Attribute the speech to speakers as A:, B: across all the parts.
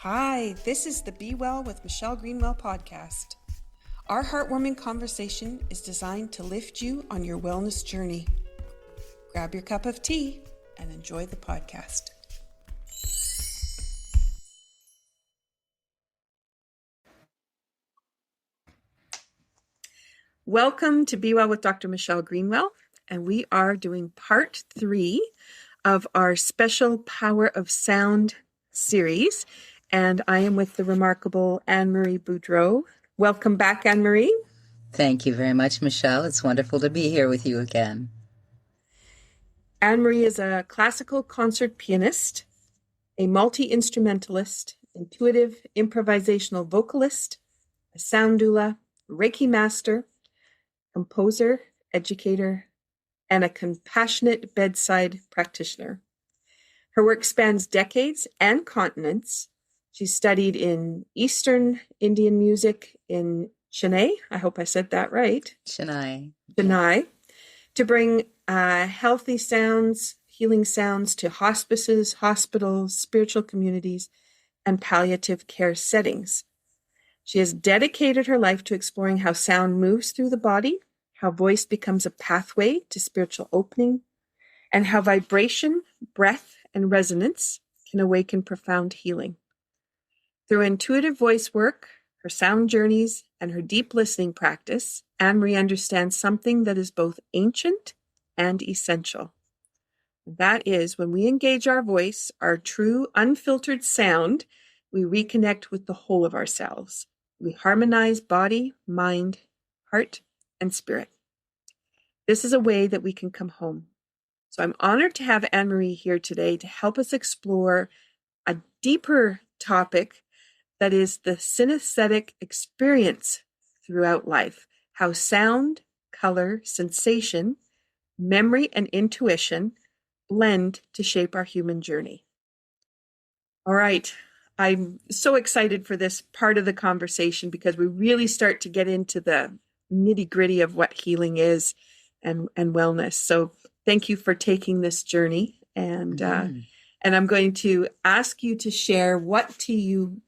A: Hi, this is the Be Well with Michelle Greenwell podcast. Our heartwarming conversation is designed to lift you on your wellness journey. Grab your cup of tea and enjoy the podcast. Welcome to Be Well with Dr. Michelle Greenwell, and we are doing part 3 of our special Power of Sound series. And I am with the remarkable Ann-Marie Boudreau. Welcome back, Ann-Marie.
B: Thank you very much, Michelle. It's wonderful to be here with you again.
A: Ann-Marie is a classical concert pianist, a multi-instrumentalist, intuitive improvisational vocalist, a sound doula, Reiki master, composer, educator, and a compassionate bedside practitioner. Her work spans decades and continents. She studied in Eastern Indian music in Chennai. I hope I said that right.
B: Chennai,
A: to bring healthy sounds, healing sounds to hospices, hospitals, spiritual communities, and palliative care settings. She has dedicated her life to exploring how sound moves through the body, how voice becomes a pathway to spiritual opening, and how vibration, breath, and resonance can awaken profound healing. Through intuitive voice work, her sound journeys, and her deep listening practice, Ann-Marie understands something that is both ancient and essential. That is, when we engage our voice, our true, unfiltered sound, we reconnect with the whole of ourselves. We harmonize body, mind, heart, and spirit. This is a way that we can come home. So I'm honored to have Ann-Marie here today to help us explore a deeper topic that is the synesthetic experience throughout life, how sound, color, sensation, memory, and intuition blend to shape our human journey. All right, I'm so excited for this part of the conversation because we really start to get into the nitty-gritty of what healing is and wellness. So thank you for taking this journey. And I'm going to ask you to share what tea you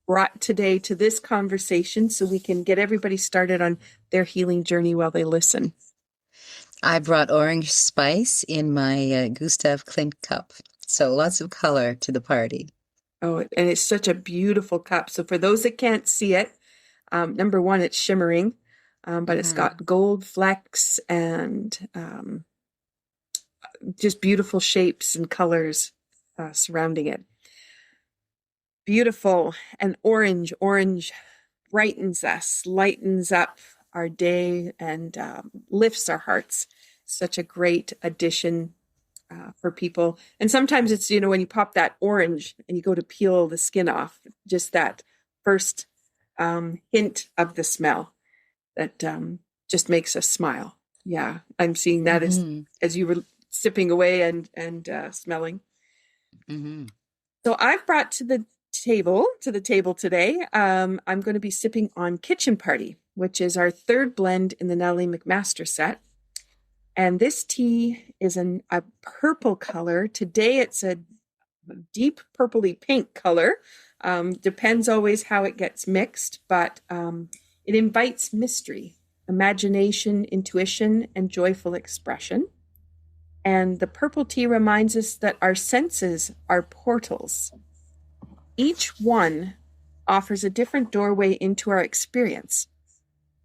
A: brought today to this conversation so we can get everybody started on their healing journey while they listen.
B: I brought orange spice in my Gustav Klimt cup. So lots of color to the party.
A: Oh, and it's such a beautiful cup. So for those that can't see it, number one, it's shimmering, but it's got gold flecks and just beautiful shapes and colors surrounding it. Beautiful. And orange brightens us, lightens up our day, and lifts our hearts. Such a great addition for people. And sometimes it's, when you pop that orange and you go to peel the skin off, just that first hint of the smell that just makes us smile. Yeah, I'm seeing that as you were sipping away and smelling. So I've brought to the table today, I'm going to be sipping on Kitchen Party, which is our third blend in the Natalie McMaster set. And this tea is a purple color. Today it's a deep purpley pink color. Depends always how it gets mixed, but it invites mystery, imagination, intuition, and joyful expression. And the purple tea reminds us that our senses are portals. Each one offers a different doorway into our experience,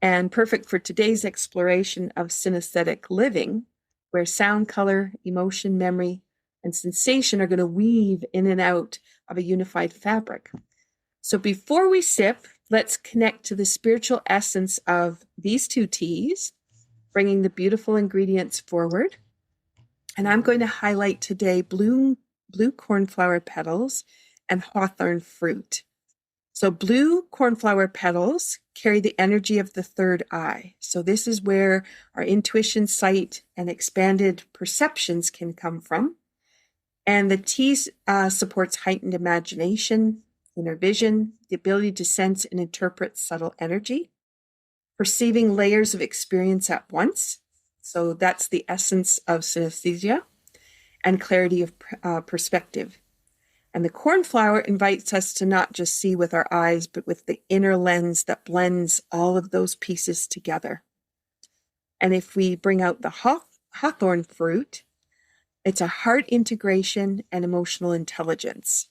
A: and perfect for today's exploration of synesthetic living, where sound, color, emotion, memory, and sensation are going to weave in and out of a unified fabric. So before we sip, let's connect to the spiritual essence of these two teas, bringing the beautiful ingredients forward. And I'm going to highlight today blue cornflower petals and hawthorn fruit. So blue cornflower petals carry the energy of the third eye. So this is where our intuition, sight, and expanded perceptions can come from. And the tea supports heightened imagination, inner vision, the ability to sense and interpret subtle energy, perceiving layers of experience at once. So that's the essence of synesthesia, and clarity of perspective. And the cornflower invites us to not just see with our eyes, but with the inner lens that blends all of those pieces together. And if we bring out the hawthorn fruit, it's a heart integration and emotional intelligence.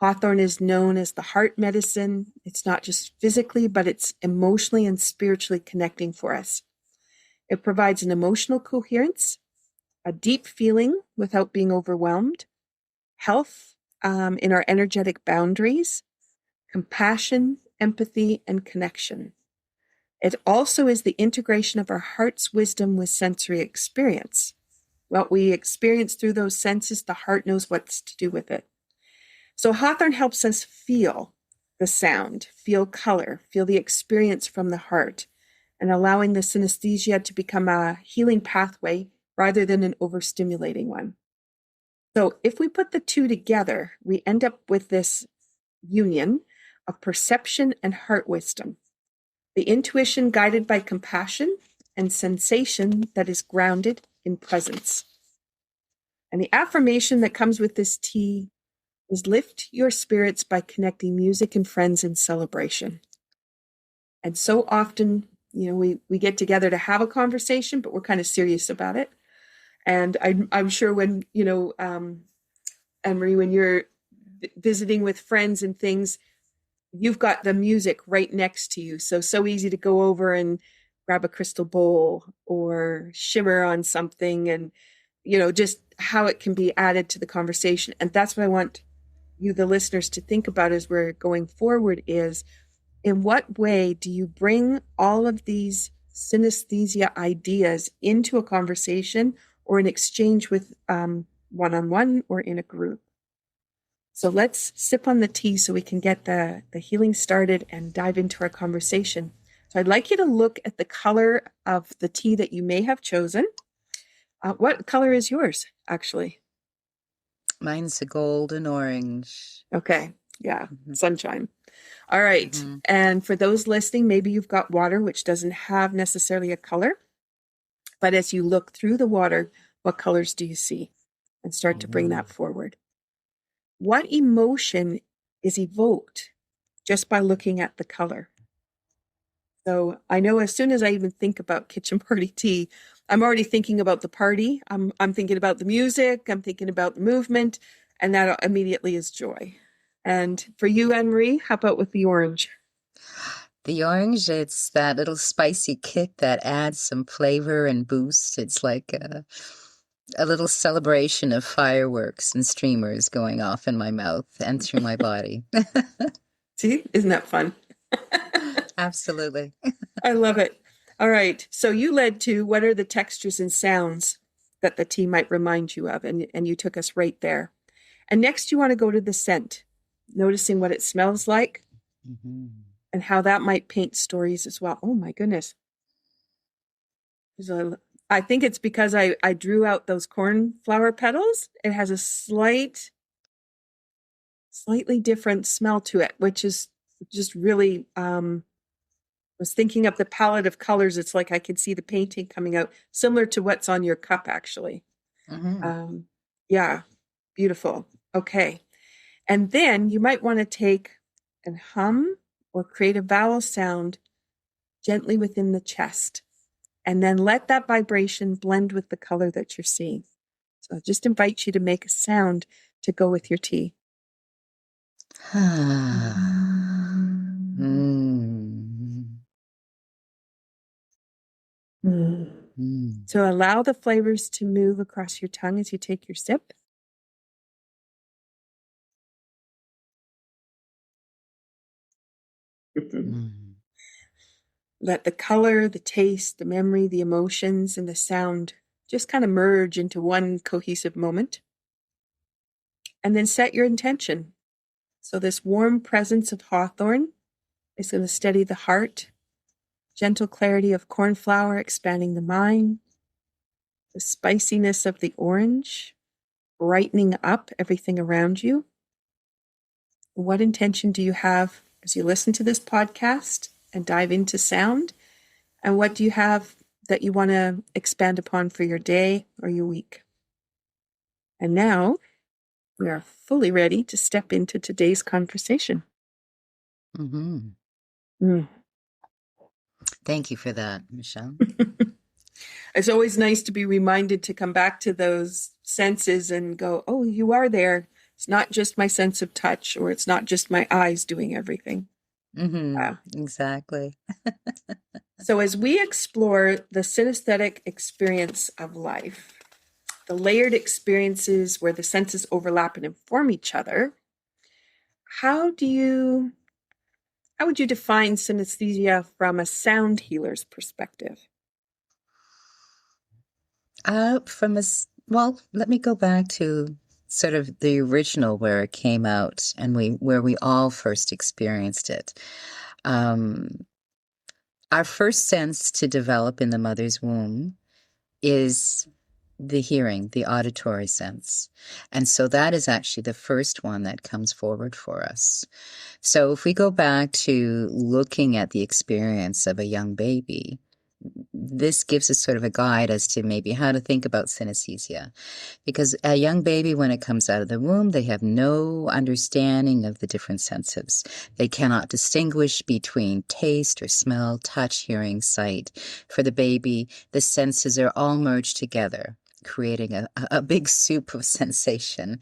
A: Hawthorn is known as the heart medicine. It's not just physically, but it's emotionally and spiritually connecting for us. It provides an emotional coherence, a deep feeling without being overwhelmed, health in our energetic boundaries, compassion, empathy, and connection. It also is the integration of our heart's wisdom with sensory experience. What we experience through those senses, the heart knows what to do with it. So hawthorn helps us feel the sound, feel color, feel the experience from the heart, and allowing the synesthesia to become a healing pathway rather than an overstimulating one. So if we put the two together, we end up with this union of perception and heart wisdom, the intuition guided by compassion and sensation that is grounded in presence. And the affirmation that comes with this tea is lift your spirits by connecting music and friends in celebration. And so often, we get together to have a conversation, but we're kind of serious about it. And I'm sure when, Anne-Marie, when you're visiting with friends and things, you've got the music right next to you. So easy to go over and grab a crystal bowl or shimmer on something and, just how it can be added to the conversation. And that's what I want you, the listeners, to think about as we're going forward is, in what way do you bring all of these synesthesia ideas into a conversation or an exchange with one-on-one or in a group? So let's sip on the tea so we can get the healing started and dive into our conversation. So I'd like you to look at the color of the tea that you may have chosen. What color is yours, actually?
B: Mine's a golden orange.
A: Okay. Yeah. Sunshine. All right. And for those listening, maybe you've got water, which doesn't have necessarily a color. But as you look through the water, what colors do you see? And start to bring that forward. What emotion is evoked just by looking at the color? So I know as soon as I even think about kitchen party tea, I'm already thinking about the party. I'm thinking about the music. I'm thinking about the movement. And that immediately is joy. And for you, Anne-Marie, how about with the orange?
B: The orange, it's that little spicy kick that adds some flavor and boost. It's like a little celebration of fireworks and streamers going off in my mouth and through my body.
A: See, isn't that fun?
B: Absolutely.
A: I love it. All right. So you led to what are the textures and sounds that the tea might remind you of? And you took us right there. And next you want to go to the scent, noticing what it smells like and how that might paint stories as well. Oh my goodness. I think it's because I drew out those cornflower petals. It has a slightly different smell to it, which is just really, was thinking of the palette of colors. It's like I could see the painting coming out, similar to what's on your cup, actually. Yeah, beautiful. Okay. And then you might want to take and hum or create a vowel sound gently within the chest. And then let that vibration blend with the color that you're seeing. So I just invite you to make a sound to go with your tea. So allow the flavors to move across your tongue as you take your sip. Let the color, the taste, the memory, the emotions, and the sound just kind of merge into one cohesive moment. And then set your intention. So this warm presence of hawthorn is going to steady the heart, gentle clarity of cornflower expanding the mind, the spiciness of the orange brightening up everything around you. What intention do you have as you listen to this podcast and dive into sound? And what do you have that you want to expand upon for your day or your week? And now we are fully ready to step into today's conversation.
B: Mm-hmm.
A: Mm.
B: Thank you for that, Michelle.
A: It's always nice to be reminded to come back to those senses and go, oh, you are there. It's not just my sense of touch, or it's not just my eyes doing everything.
B: Mm-hmm. Exactly.
A: So as we explore the synesthetic experience of life, the layered experiences where the senses overlap and inform each other, how would you define synesthesia from a sound healer's perspective?
B: Well, let me go back to sort of the original where it came out and where we all first experienced it. Um, our first sense to develop in the mother's womb is the hearing, the auditory sense. And so that is actually the first one that comes forward for us. So if we go back to looking at the experience of a young baby, this gives us sort of a guide as to maybe how to think about synesthesia. Because a young baby, when it comes out of the womb, they have no understanding of the different senses. They cannot distinguish between taste or smell, touch, hearing, sight. For the baby, the senses are all merged together, creating a big soup of sensation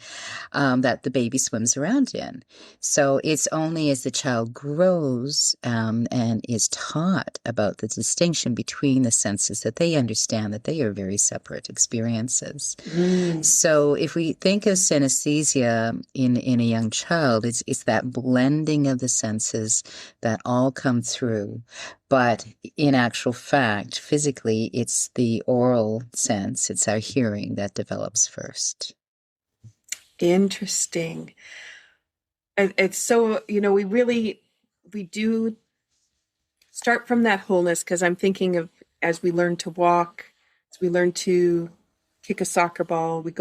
B: that the baby swims around in. So it's only as the child grows and is taught about the distinction between the senses that they understand that they are very separate experiences.
A: Mm.
B: So if we think of synesthesia in a young child, it's that blending of the senses that all come through. But in actual fact, physically, it's the oral sense, it's our hearing that develops first.
A: Interesting. It's so, we do start from that wholeness, because I'm thinking of, as we learn to walk, as we learn to kick a soccer ball, we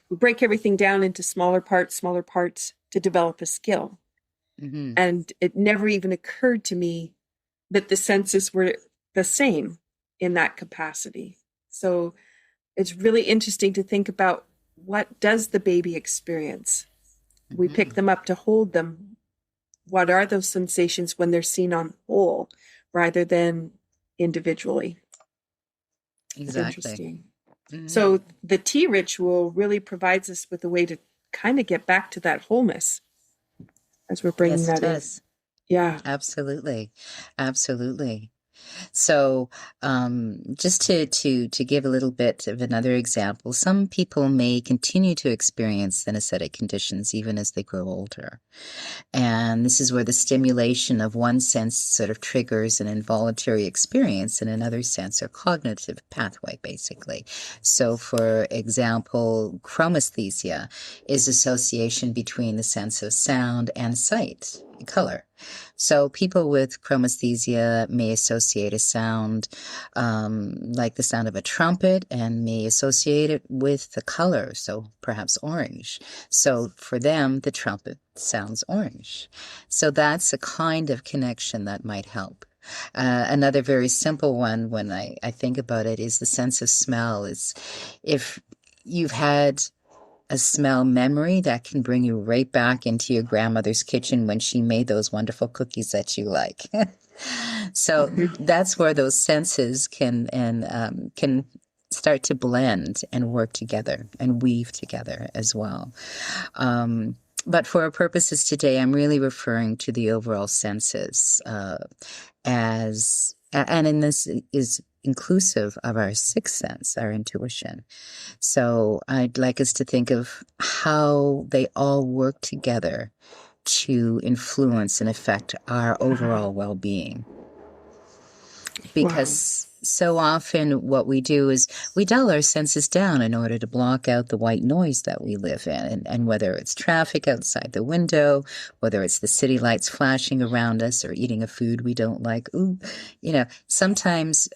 A: break everything down into smaller parts to develop a skill.
B: Mm-hmm.
A: And it never even occurred to me that the senses were the same in that capacity. So it's really interesting to think about, what does the baby experience? We
B: Mm-hmm.
A: pick them up to hold them. What are those sensations when they're seen on whole rather than individually?
B: Exactly.
A: Interesting.
B: Mm-hmm.
A: So the tea ritual really provides us with a way to kind of get back to that wholeness as we're bringing
B: Yes, it
A: that in.
B: does.
A: Yeah.
B: Absolutely. Absolutely. So, just to give a little bit of another example, some people may continue to experience synesthetic conditions even as they grow older. And this is where the stimulation of one sense sort of triggers an involuntary experience in another sense, or cognitive pathway, basically. So, for example, chromesthesia is association between the sense of sound and sight, color. So people with chromesthesia may associate a sound like the sound of a trumpet, and may associate it with the color, so perhaps orange. So for them, the trumpet sounds orange. So that's a kind of connection that might help. Another very simple one, when I think about it, is the sense of smell. Is if you've had a smell memory that can bring you right back into your grandmother's kitchen when she made those wonderful cookies that you like. So that's where those senses can start to blend and work together and weave together as well. But for our purposes today, I'm really referring to the overall senses and this is inclusive of our sixth sense, our intuition. So I'd like us to think of how they all work together to influence and affect our overall well-being. Because so often what we do is we dull our senses down in order to block out the white noise that we live in. And whether it's traffic outside the window, whether it's the city lights flashing around us, or eating a food we don't like, sometimes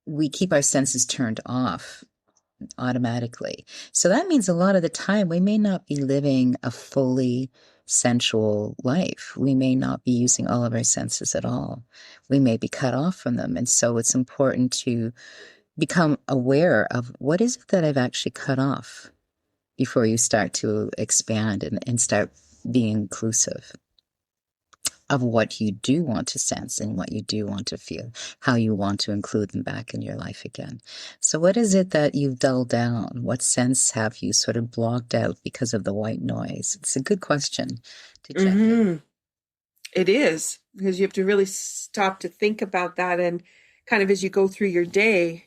B: we keep our senses turned off automatically. So that means a lot of the time we may not be living a fully sensual life. We may not be using all of our senses at all. We may be cut off from them. And so it's important to become aware of, what is it that I've actually cut off? before you start to expand and start being inclusive of what you do want to sense and what you do want to feel, how you want to include them back in your life again. So what is it that you've dulled down? What sense have you sort of blocked out because of the white noise? It's a good question to check in.
A: Mm-hmm. It is, because you have to really stop to think about that, and kind of as you go through your day,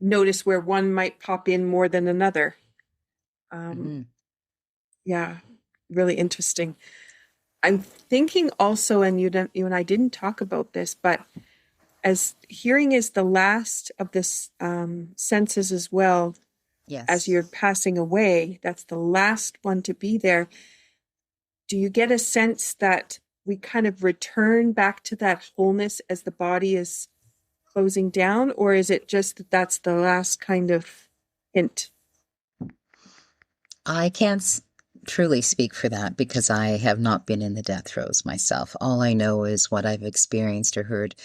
A: notice where one might pop in more than another.
B: Mm-hmm.
A: Yeah, really interesting. I'm thinking also, and you and I didn't talk about this, but as hearing is the last of this senses as well, as
B: Yes.
A: you're passing away, that's the last one to be there. Do you get a sense that we kind of return back to that wholeness as the body is closing down, or is it just that that's the last kind of hint?
B: I can't truly speak for that because I have not been in the death throes myself. All I know is what I've experienced or heard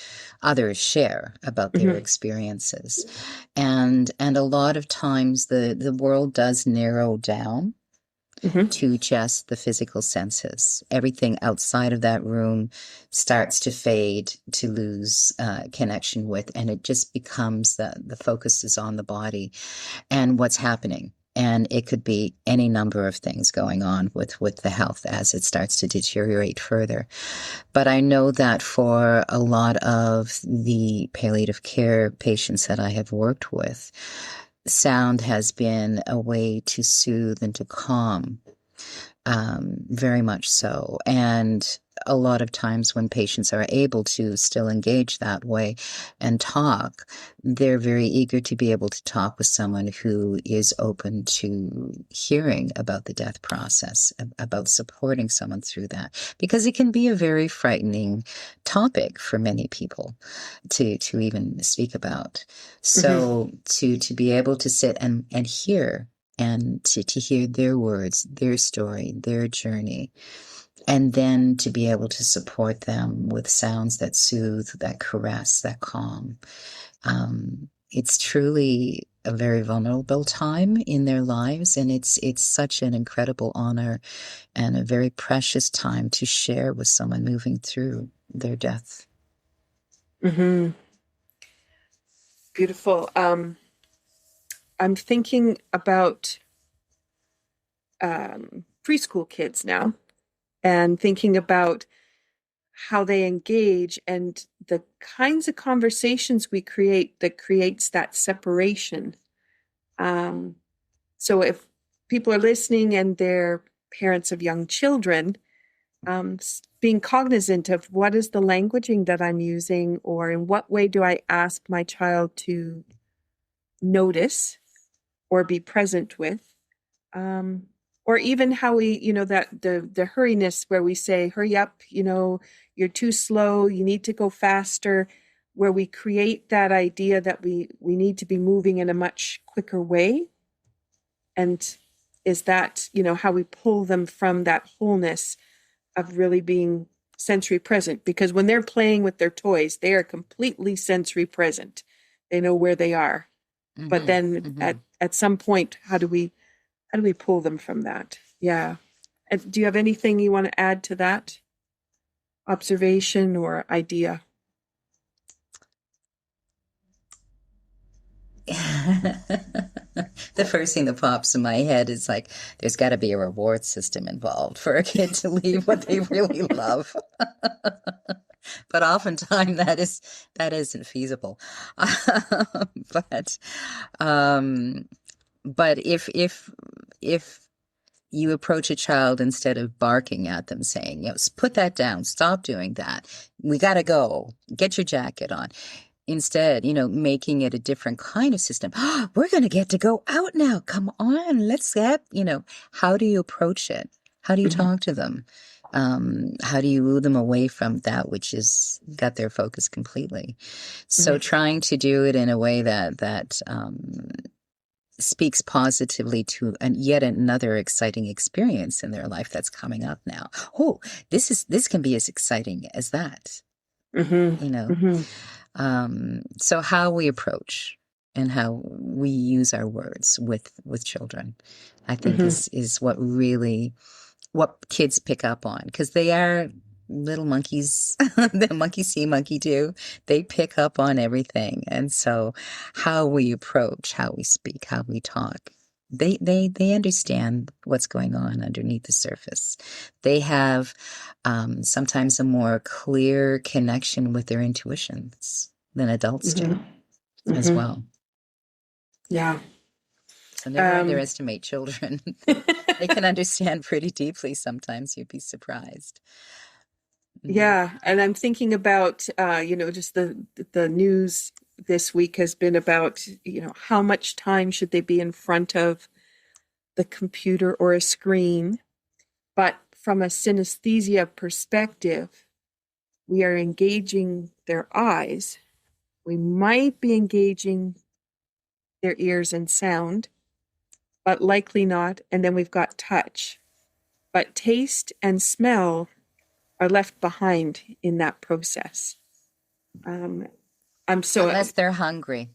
B: others share about their
A: Mm-hmm.
B: experiences. And a lot of times the world does narrow down
A: Mm-hmm.
B: to just the physical senses. Everything outside of that room starts to fade, to lose connection with, and it just becomes the focus is on the body and what's happening. And it could be any number of things going on with the health as it starts to deteriorate further. But I know that for a lot of the palliative care patients that I have worked with, sound has been a way to soothe and to calm, very much so. And a lot of times when patients are able to still engage that way and talk, they're very eager to be able to talk with someone who is open to hearing about the death process, about supporting someone through that, because it can be a very frightening topic for many people to even speak about.
A: Mm-hmm.
B: So to be able to sit and hear and to hear their words, their story, their journey, and then to be able to support them with sounds that soothe, that caress, that calm. It's truly a very vulnerable time in their lives, and it's such an incredible honor and a very precious time to share with someone moving through their death.
A: Mm-hmm. Beautiful. I'm thinking about preschool kids now, and thinking about how they engage and the kinds of conversations we create that creates that separation. Um, so if people are listening and they're parents of young children, being cognizant of what is the languaging that I'm using, or in what way do I ask my child to notice or be present with, um, or even how we, that the hurriness where we say, hurry up, you're too slow, you need to go faster, where we create that idea that we need to be moving in a much quicker way. And is that, how we pull them from that wholeness of really being sensory present? Because when they're playing with their toys, they are completely sensory present. They know where they are. But
B: Mm-hmm,
A: then
B: mm-hmm.
A: at some point, how do we pull them from that? Yeah. And do you have anything you want to add to that observation or idea?
B: The first thing that pops in my head is like, there's got to be a reward system involved for a kid to leave what they really love. But oftentimes that isn't feasible. But um, but if you approach a child instead of barking at them, saying, put that down, stop doing that. We got to go. Get your jacket on. Instead, making it a different kind of system. We're going to get to go out now. Come on, let's get, how do you approach it? How do you
A: Mhm.
B: talk to them? How do you woo them away from that which is got their focus completely? So
A: Mhm.
B: trying to do it in a way that speaks positively to yet another exciting experience in their life that's coming up now. Oh, this can be as exciting as that,
A: Mhm.
B: you know.
A: Mhm.
B: So how we approach. and how we use our words with children, I think
A: Hmm.
B: is what kids pick up on, because they are little monkeys. The monkey see, monkey do. They pick up on everything. And so how we approach, how we speak, how we talk, they understand what's going on underneath the surface. They have sometimes a more clear connection with their intuitions than adults do
A: Hmm.
B: as
A: Hmm.
B: well.
A: Yeah.
B: So never
A: Um,
B: underestimate children. They can understand pretty deeply sometimes. You'd be surprised. Mhm.
A: yeah, and I'm thinking about just the news this week has been about how much time should they be in front of the computer or a screen. But from a synesthesia perspective, we are engaging their eyes. We might be engaging their ears and sound, but likely not. And then we've got touch. But taste and smell are left behind in that process. Um, I'm so
B: Unless they're hungry.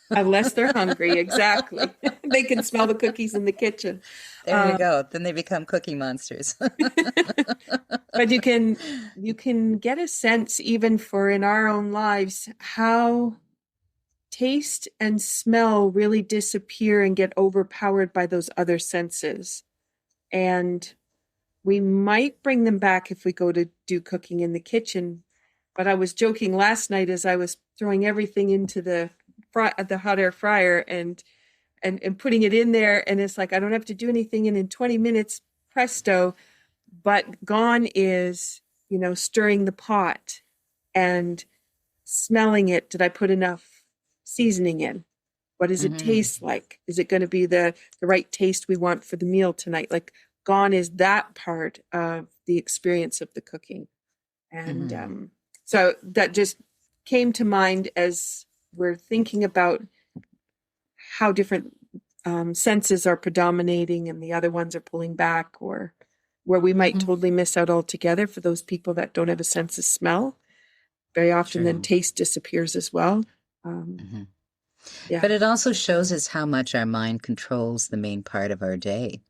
A: Unless they're hungry, exactly. They can smell the cookies in the kitchen.
B: There you
A: Um,
B: go. Then they become cookie monsters.
A: but you can get a sense even for in our own lives how taste and smell really disappear and get overpowered by those other senses. And we might bring them back if we go to do cooking in the kitchen. But I was joking last night as I was throwing everything into the hot air fryer and putting it in there, and it's like I don't have to do anything, and in 20 minutes, presto. But gone is stirring the pot and smelling it. Did I put enough seasoning in? What does it
B: Hmm.
A: taste like? Is it going to be the right taste we want for the meal tonight? Like gone is that part of the experience of the cooking. And
B: Hmm.
A: so that just came to mind as we're thinking about how different senses are predominating and the other ones are pulling back, or where we might
B: Hmm.
A: totally miss out altogether for those people that don't have a sense of smell. Very often, then
B: True.
A: taste disappears as well. Um,
B: Hmm.
A: yeah.
B: But it also shows us how much our mind controls the main part of our day,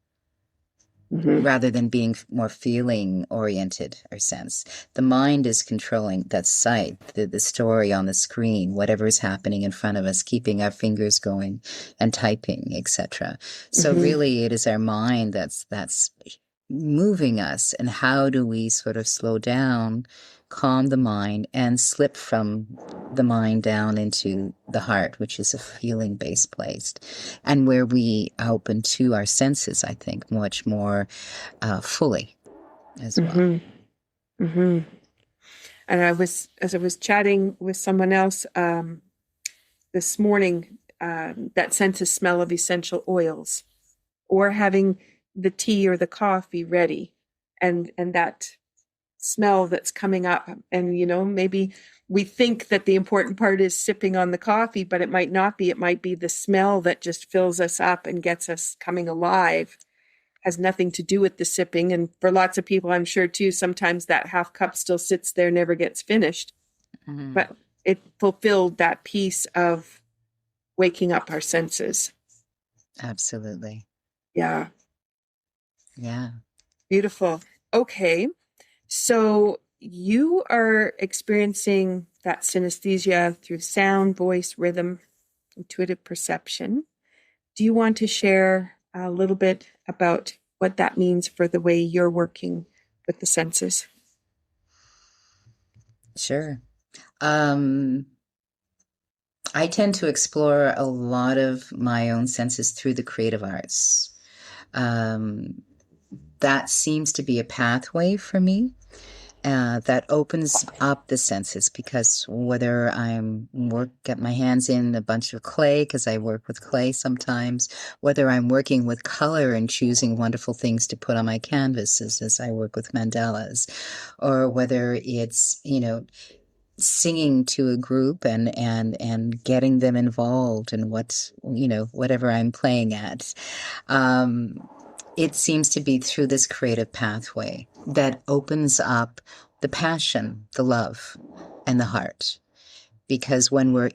A: Hmm.
B: rather than being more feeling oriented or sense. The mind is controlling that sight, the story on the screen, whatever is happening in front of us, keeping our fingers going and typing, etc. So
A: Hmm.
B: really it is our mind that's moving us. And how do we sort of slow down, calm the mind, and slip from the mind down into the heart, which is a feeling based place, and where we open to our senses, I think, much more fully as well.
A: Hmm. Hmm. And as I was chatting with someone else this morning, that sense of smell of essential oils, or having the tea or the coffee ready, and that smell that's coming up. And maybe we think that the important part is sipping on the coffee, but it might not be. It might be the smell that just fills us up and gets us coming alive. Has nothing to do with the sipping. And for lots of people, I'm sure too, sometimes that half cup still sits there, never gets finished,
B: Hmm.
A: but it fulfilled that piece of waking up our senses.
B: Absolutely.
A: Yeah.
B: Yeah.
A: Beautiful. Okay. So you are experiencing that synesthesia through sound, voice, rhythm, intuitive perception. Do you want to share a little bit about what that means for the way you're working with the senses?
B: Sure. Um, I tend to explore a lot of my own senses through the creative arts. Um, that seems to be a pathway for me. That opens up the senses, because whether get my hands in a bunch of clay, because I work with clay sometimes, whether I'm working with color and choosing wonderful things to put on my canvases as I work with mandalas, or whether it's, singing to a group and getting them involved in whatever I'm playing at. Um, it seems to be through this creative pathway that opens up the passion, the love, and the heart. because when we're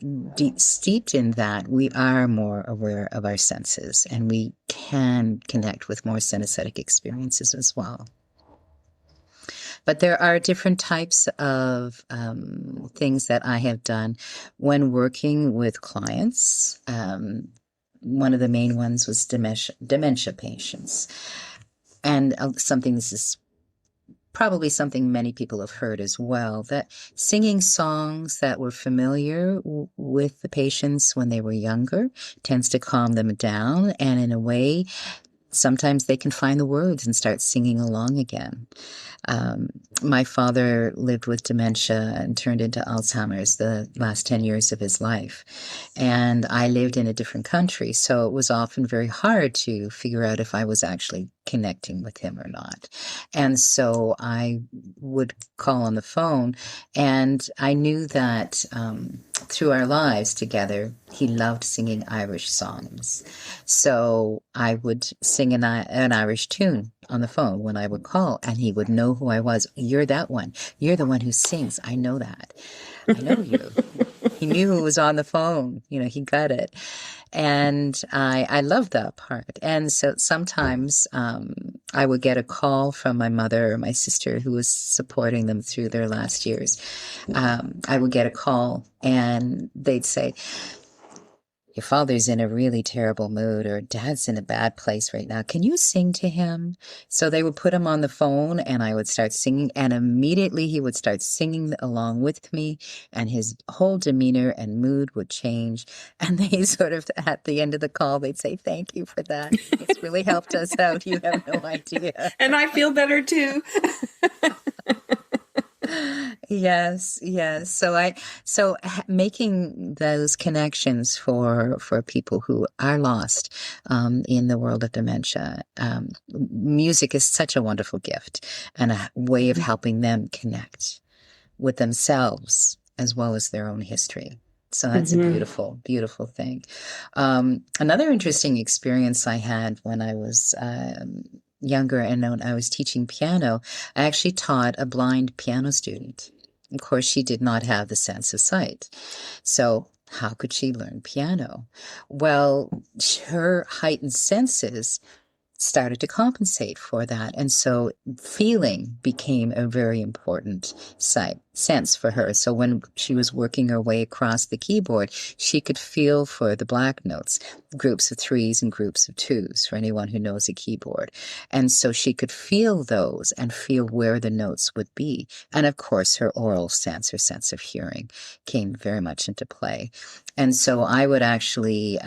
B: steeped in that, we are more aware of our senses and we can connect with more synesthetic experiences as well. But there are different types of things that I have done when working with clients. One of the main ones was dementia patients. And this is probably something many people have heard as well, that singing songs that were familiar with the patients when they were younger tends to calm them down. And in a way, sometimes they can find the words and start singing along again. My father lived with dementia and turned into Alzheimer's the last 10 years of his life. And I lived in a different country, so it was often very hard to figure out if I was actually connecting with him or not. And so I would call on the phone, and I knew that through our lives together, he loved singing Irish songs. So I would sing an Irish tune on the phone when I would call, and he would know who I was. You're that one. You're the one who sings. I know that. I know you. He knew who was on the phone. He got it. And I love that part. And so sometimes I would get a call from my mother or my sister who was supporting them through their last years. I would get a call and they'd say, your father's in a really terrible mood, or dad's in a bad place right now. Can you sing to him? So they would put him on the phone and I would start singing, and immediately he would start singing along with me, and his whole demeanor and mood would change. And they sort of, at the end of the call, they'd say, thank you for that. It's really helped us out. You have no idea.
A: And I feel better too.
B: Yes. So making those connections for people who are lost in the world of dementia, music is such a wonderful gift and a way of helping them connect with themselves as well as their own history. So that's a beautiful, beautiful thing. Another interesting experience I had when I was younger and when I was teaching piano, I actually taught a blind piano student. Of course, she did not have the sense of sight. So how could she learn piano? Well, her heightened senses started to compensate for that. And so feeling became a very important sense for her. So when she was working her way across the keyboard, she could feel for the black notes, groups of threes and groups of twos, for anyone who knows a keyboard. And so she could feel those and feel where the notes would be. And of course, her oral sense, her sense of hearing, came very much into play. And so I would actually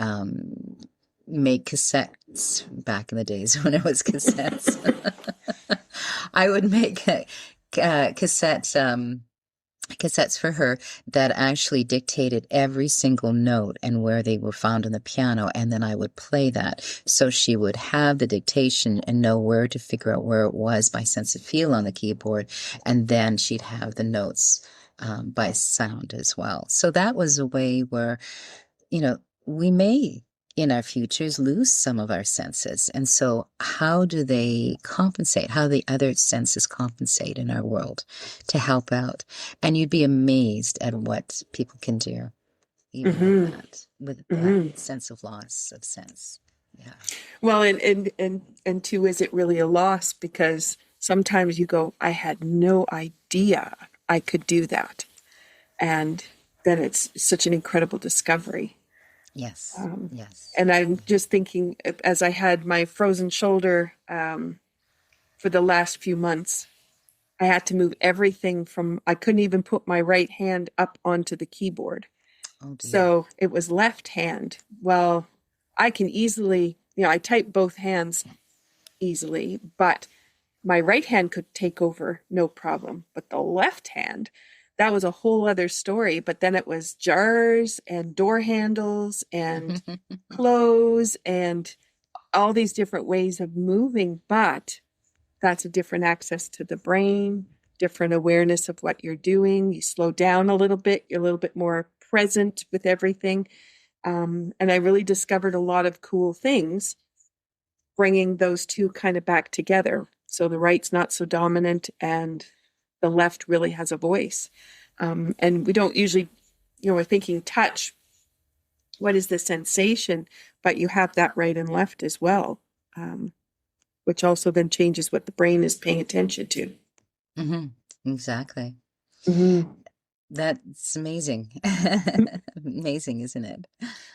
B: make cassettes back in the days when it was cassettes. I would make cassettes for her that actually dictated every single note and where they were found on the piano, and then I would play that. So she would have the dictation and know where to figure out where it was by sense of feel on the keyboard, and then she'd have the notes by sound as well. So that was a way where, we may in our futures lose some of our senses. And so how do they compensate? How do the other senses compensate in our world to help out? And you'd be amazed at what people can do, even with that sense of loss of sense. Yeah.
A: Well, and too, is it really a loss? Because sometimes you go, I had no idea I could do that. And then it's such an incredible discovery.
B: Yes. Yes.
A: And I'm just thinking, as I had my frozen shoulder for the last few months, I had to move everything I couldn't even put my right hand up onto the keyboard.
B: Oh, dear.
A: So it was left hand. Well, I can easily, I type both hands easily, but my right hand could take over, no problem. But the left hand, that was a whole other story. But then it was jars and door handles and clothes and all these different ways of moving. But that's a different access to the brain, different awareness of what you're doing. You slow down a little bit. You're a little bit more present with everything. And I really discovered a lot of cool things, bringing those two kind of back together. So the right's not so dominant and the left really has a voice. And we don't usually, we're thinking touch. What is the sensation? But you have that right and left as well, which also then changes what the brain is paying attention to.
B: Exactly. That's amazing. Amazing, isn't it?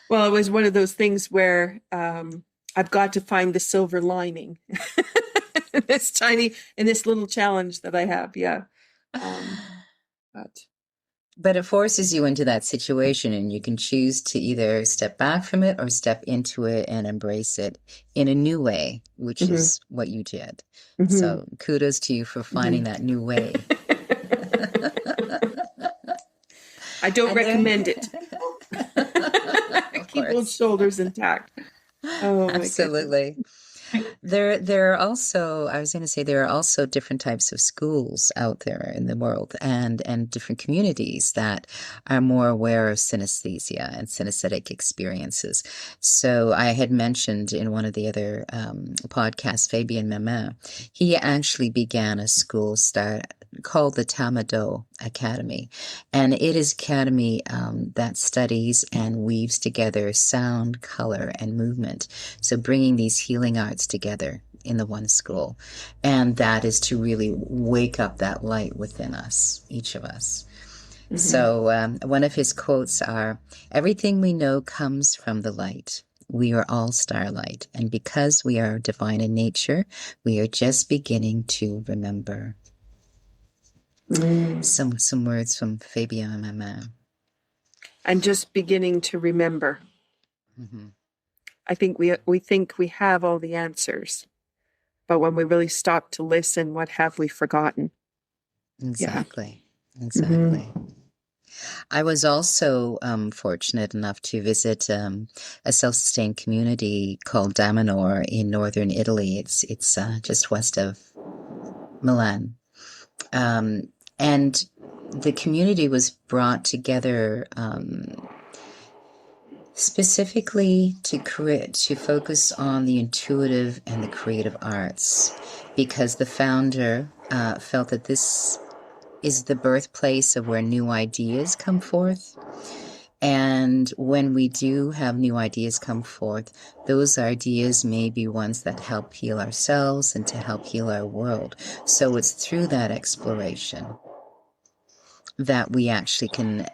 A: Well, it was one of those things where I've got to find the silver lining in this little challenge that I have. Yeah.
B: But it forces you into that situation, and you can choose to either step back from it or step into it and embrace it in a new way, which is what you did. So kudos to you for finding that new way.
A: I don't recommend it. Keep those shoulders intact. Oh,
B: absolutely. There are also, I was going to say, there are also different types of schools out there in the world, and different communities that are more aware of synesthesia and synesthetic experiences. So I had mentioned in one of the other podcasts, Fabien Mamin, he actually began a school called the Tamado Academy. And it is an academy that studies and weaves together sound, color, and movement. So bringing these healing arts together in the one school. And that is to really wake up that light within us, each of us. So one of his quotes are, "Everything we know comes from the light. We are all starlight. And because we are divine in nature, we are just beginning to remember." Some words from Fabien Mamin.
A: And just beginning to remember. I think we think we have all the answers, but when we really stop to listen, what have we forgotten?
B: Exactly. I was also fortunate enough to visit a self-sustained community called Damanor in northern Italy. It's just west of Milan. And the community was brought together specifically to focus on the intuitive and the creative arts, because the founder felt that this is the birthplace of where new ideas come forth. And when we do have new ideas come forth, those ideas may be ones that help heal ourselves and to help heal our world. So it's through that exploration that we actually can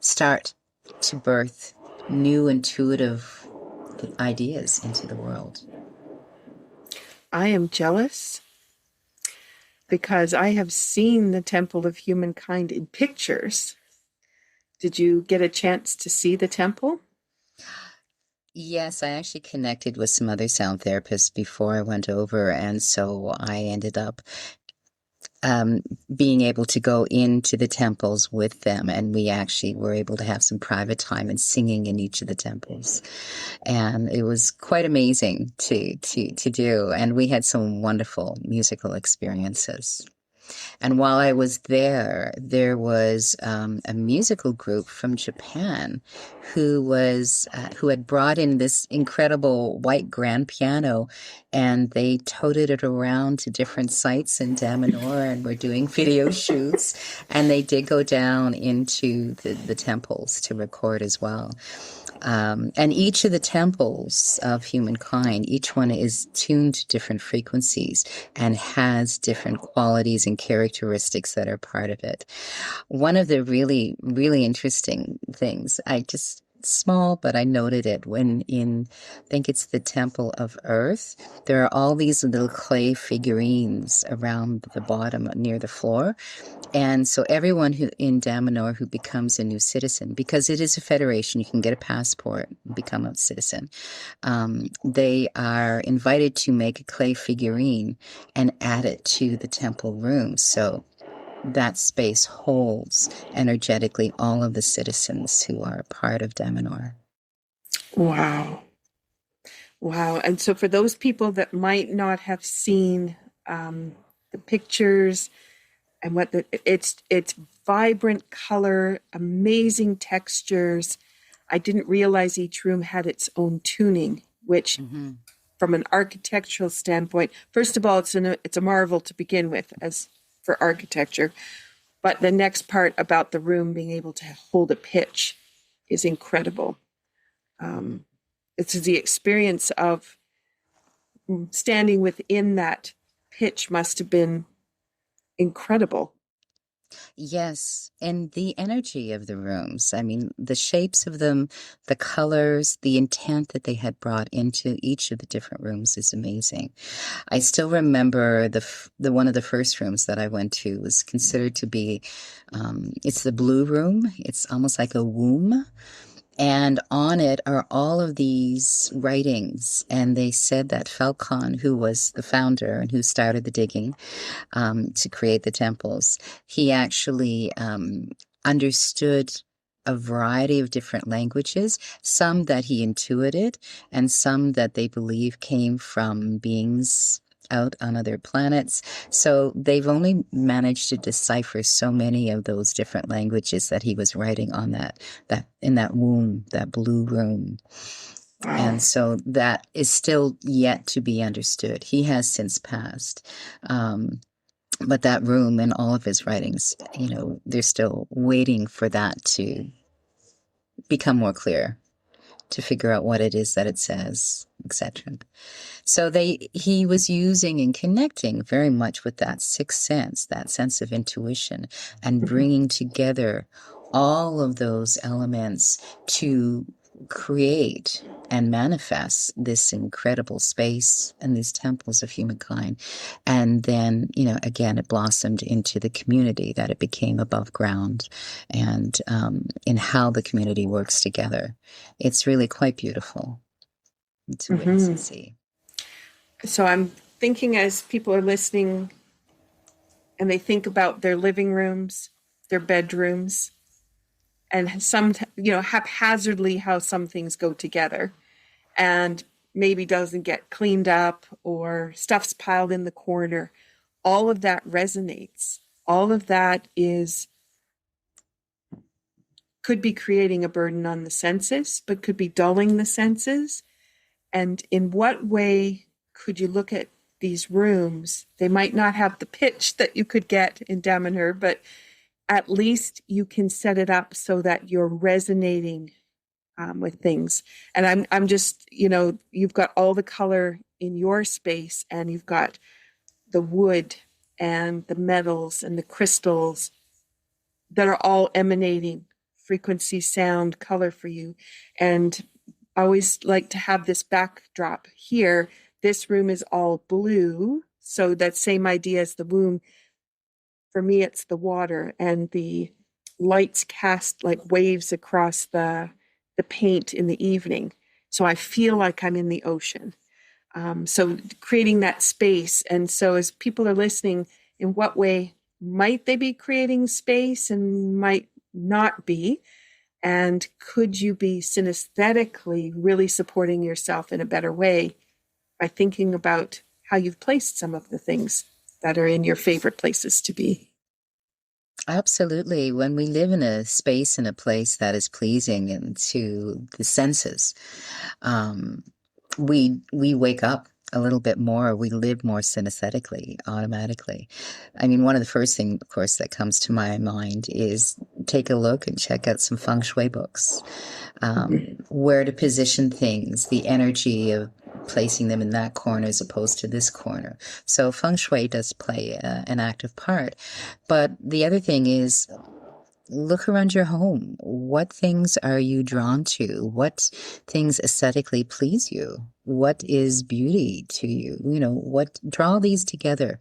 B: start to birth new intuitive ideas into the world.
A: I am jealous because I have seen the Temple of Humankind in pictures. Did you get a chance to see the temple?
B: Yes, I actually connected with some other sound therapists before I went over, and so I ended up being able to go into the temples with them, and we actually were able to have some private time and singing in each of the temples, and it was quite amazing to do, and we had some wonderful musical experiences. And while I was there, there was a musical group from Japan who had brought in this incredible white grand piano, and they toted it around to different sites in Damanor and were doing video shoots. And they did go down into the temples to record as well. And each of the temples of humankind, each one is tuned to different frequencies and has different qualities and characteristics that are part of it. One of the really, really interesting things, small, but I noted it when I think it's the Temple of Earth, there are all these little clay figurines around the bottom near the floor. And so everyone who in Damanor who becomes a new citizen, because it is a federation, you can get a passport and become a citizen. They are invited to make a clay figurine and add it to the temple room. So that space holds energetically all of the citizens who are part of Damanor.
A: Wow. And so for those people that might not have seen the pictures and it's vibrant color, amazing textures. I didn't realize each room had its own tuning, which from an architectural standpoint, first of all, it's a marvel to begin with as for architecture. But the next part about the room being able to hold a pitch is incredible. It's the experience of standing within that pitch must have been incredible.
B: Yes, and the energy of the rooms. I mean, the shapes of them, the colors, the intent that they had brought into each of the different rooms is amazing. I still remember the one of the first rooms that I went to was considered to be, it's the blue room. It's almost like a womb. And on it are all of these writings. And they said that Falcon, who was the founder and who started the digging to create the temples, he actually understood a variety of different languages, some that he intuited and some that they believe came from beings out on other planets. So they've only managed to decipher so many of those different languages that he was writing on that in that womb, that blue room. And so that is still yet to be understood. He has since passed. But that room and all of his writings, they're still waiting for that to become more clear, to figure out what it is that it says, etc. So he was using and connecting very much with that sixth sense, that sense of intuition, and bringing together all of those elements to create and manifest this incredible space and these temples of humankind. And then, again, it blossomed into the community, that it became above ground, and in how the community works together. It's really quite beautiful to witness and see.
A: So I'm thinking, as people are listening and they think about their living rooms, their bedrooms, and some, haphazardly how some things go together and maybe doesn't get cleaned up or stuff's piled in the corner. All of that resonates. All of that could be creating a burden on the senses, but could be dulling the senses. And in what way could you look at these rooms? They might not have the pitch that you could get in Damanhur, but at least you can set it up so that you're resonating with things. And I'm just, you've got all the color in your space, and you've got the wood and the metals and the crystals that are all emanating frequency, sound, color for you. And I always like to have this backdrop here. This room is all blue. So that same idea as the womb. For me, it's the water, and the lights cast like waves across the paint in the evening. So I feel like I'm in the ocean. So creating that space. And so as people are listening, in what way might they be creating space and might not be? And could you be synesthetically really supporting yourself in a better way by thinking about how you've placed some of the things that are in your favorite places to be?
B: Absolutely. When we live in a space and a place that is pleasing and to the senses, we wake up a little bit more. We live more synesthetically, automatically. I mean, one of the first things, of course, that comes to my mind is take a look and check out some feng shui books. Where to position things, the energy of placing them in that corner as opposed to this corner. So feng shui does play an active part. But the other thing is, look around your home. What things are you drawn to? What things aesthetically please you? What is beauty to you? Draw these together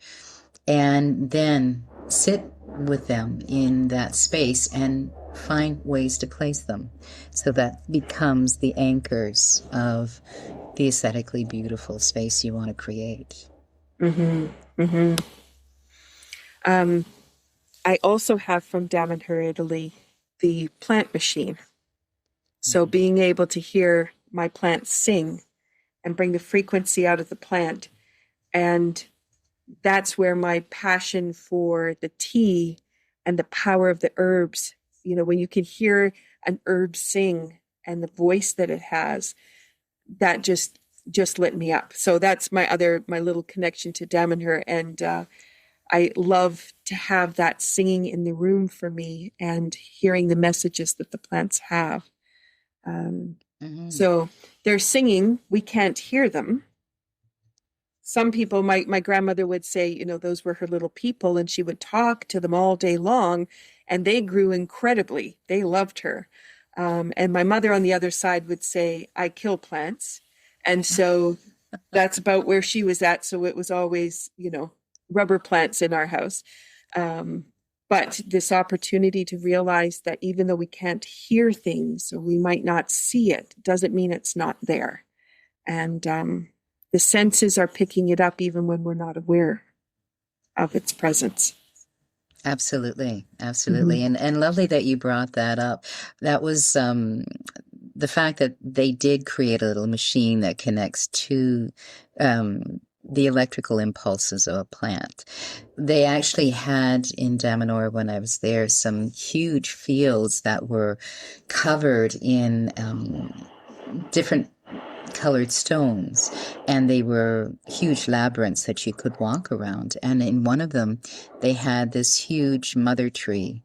B: and then sit with them in that space and find ways to place them. So that becomes the anchors of the aesthetically beautiful space you want to create.
A: Mm-hmm. Mm-hmm. I also have from Damanhur, Italy, the plant machine. So being able to hear my plants sing and bring the frequency out of the plant. And that's where my passion for the tea and the power of the herbs, when you can hear an herb sing and the voice that it has, that just lit me up. So that's my little connection to Damanhur. And I love to have that singing in the room for me and hearing the messages that the plants have. Um,
B: Mm-hmm.
A: so they're singing, we can't hear them. Some people, my grandmother would say, those were her little people, and she would talk to them all day long, and they grew incredibly. They loved her. And my mother on the other side would say, I kill plants. And so that's about where she was at. So it was always, rubber plants in our house. Um, but this opportunity to realize that even though we can't hear things or we might not see it, doesn't mean it's not there. And the senses are picking it up even when we're not aware of its presence.
B: Absolutely, absolutely,
A: Mm-hmm.
B: and lovely that you brought that up. That was the fact that they did create a little machine that connects to the electrical impulses of a plant. They actually had in Damanor, when I was there, some huge fields that were covered in different colored stones, and they were huge labyrinths that you could walk around. And in one of them, they had this huge mother tree,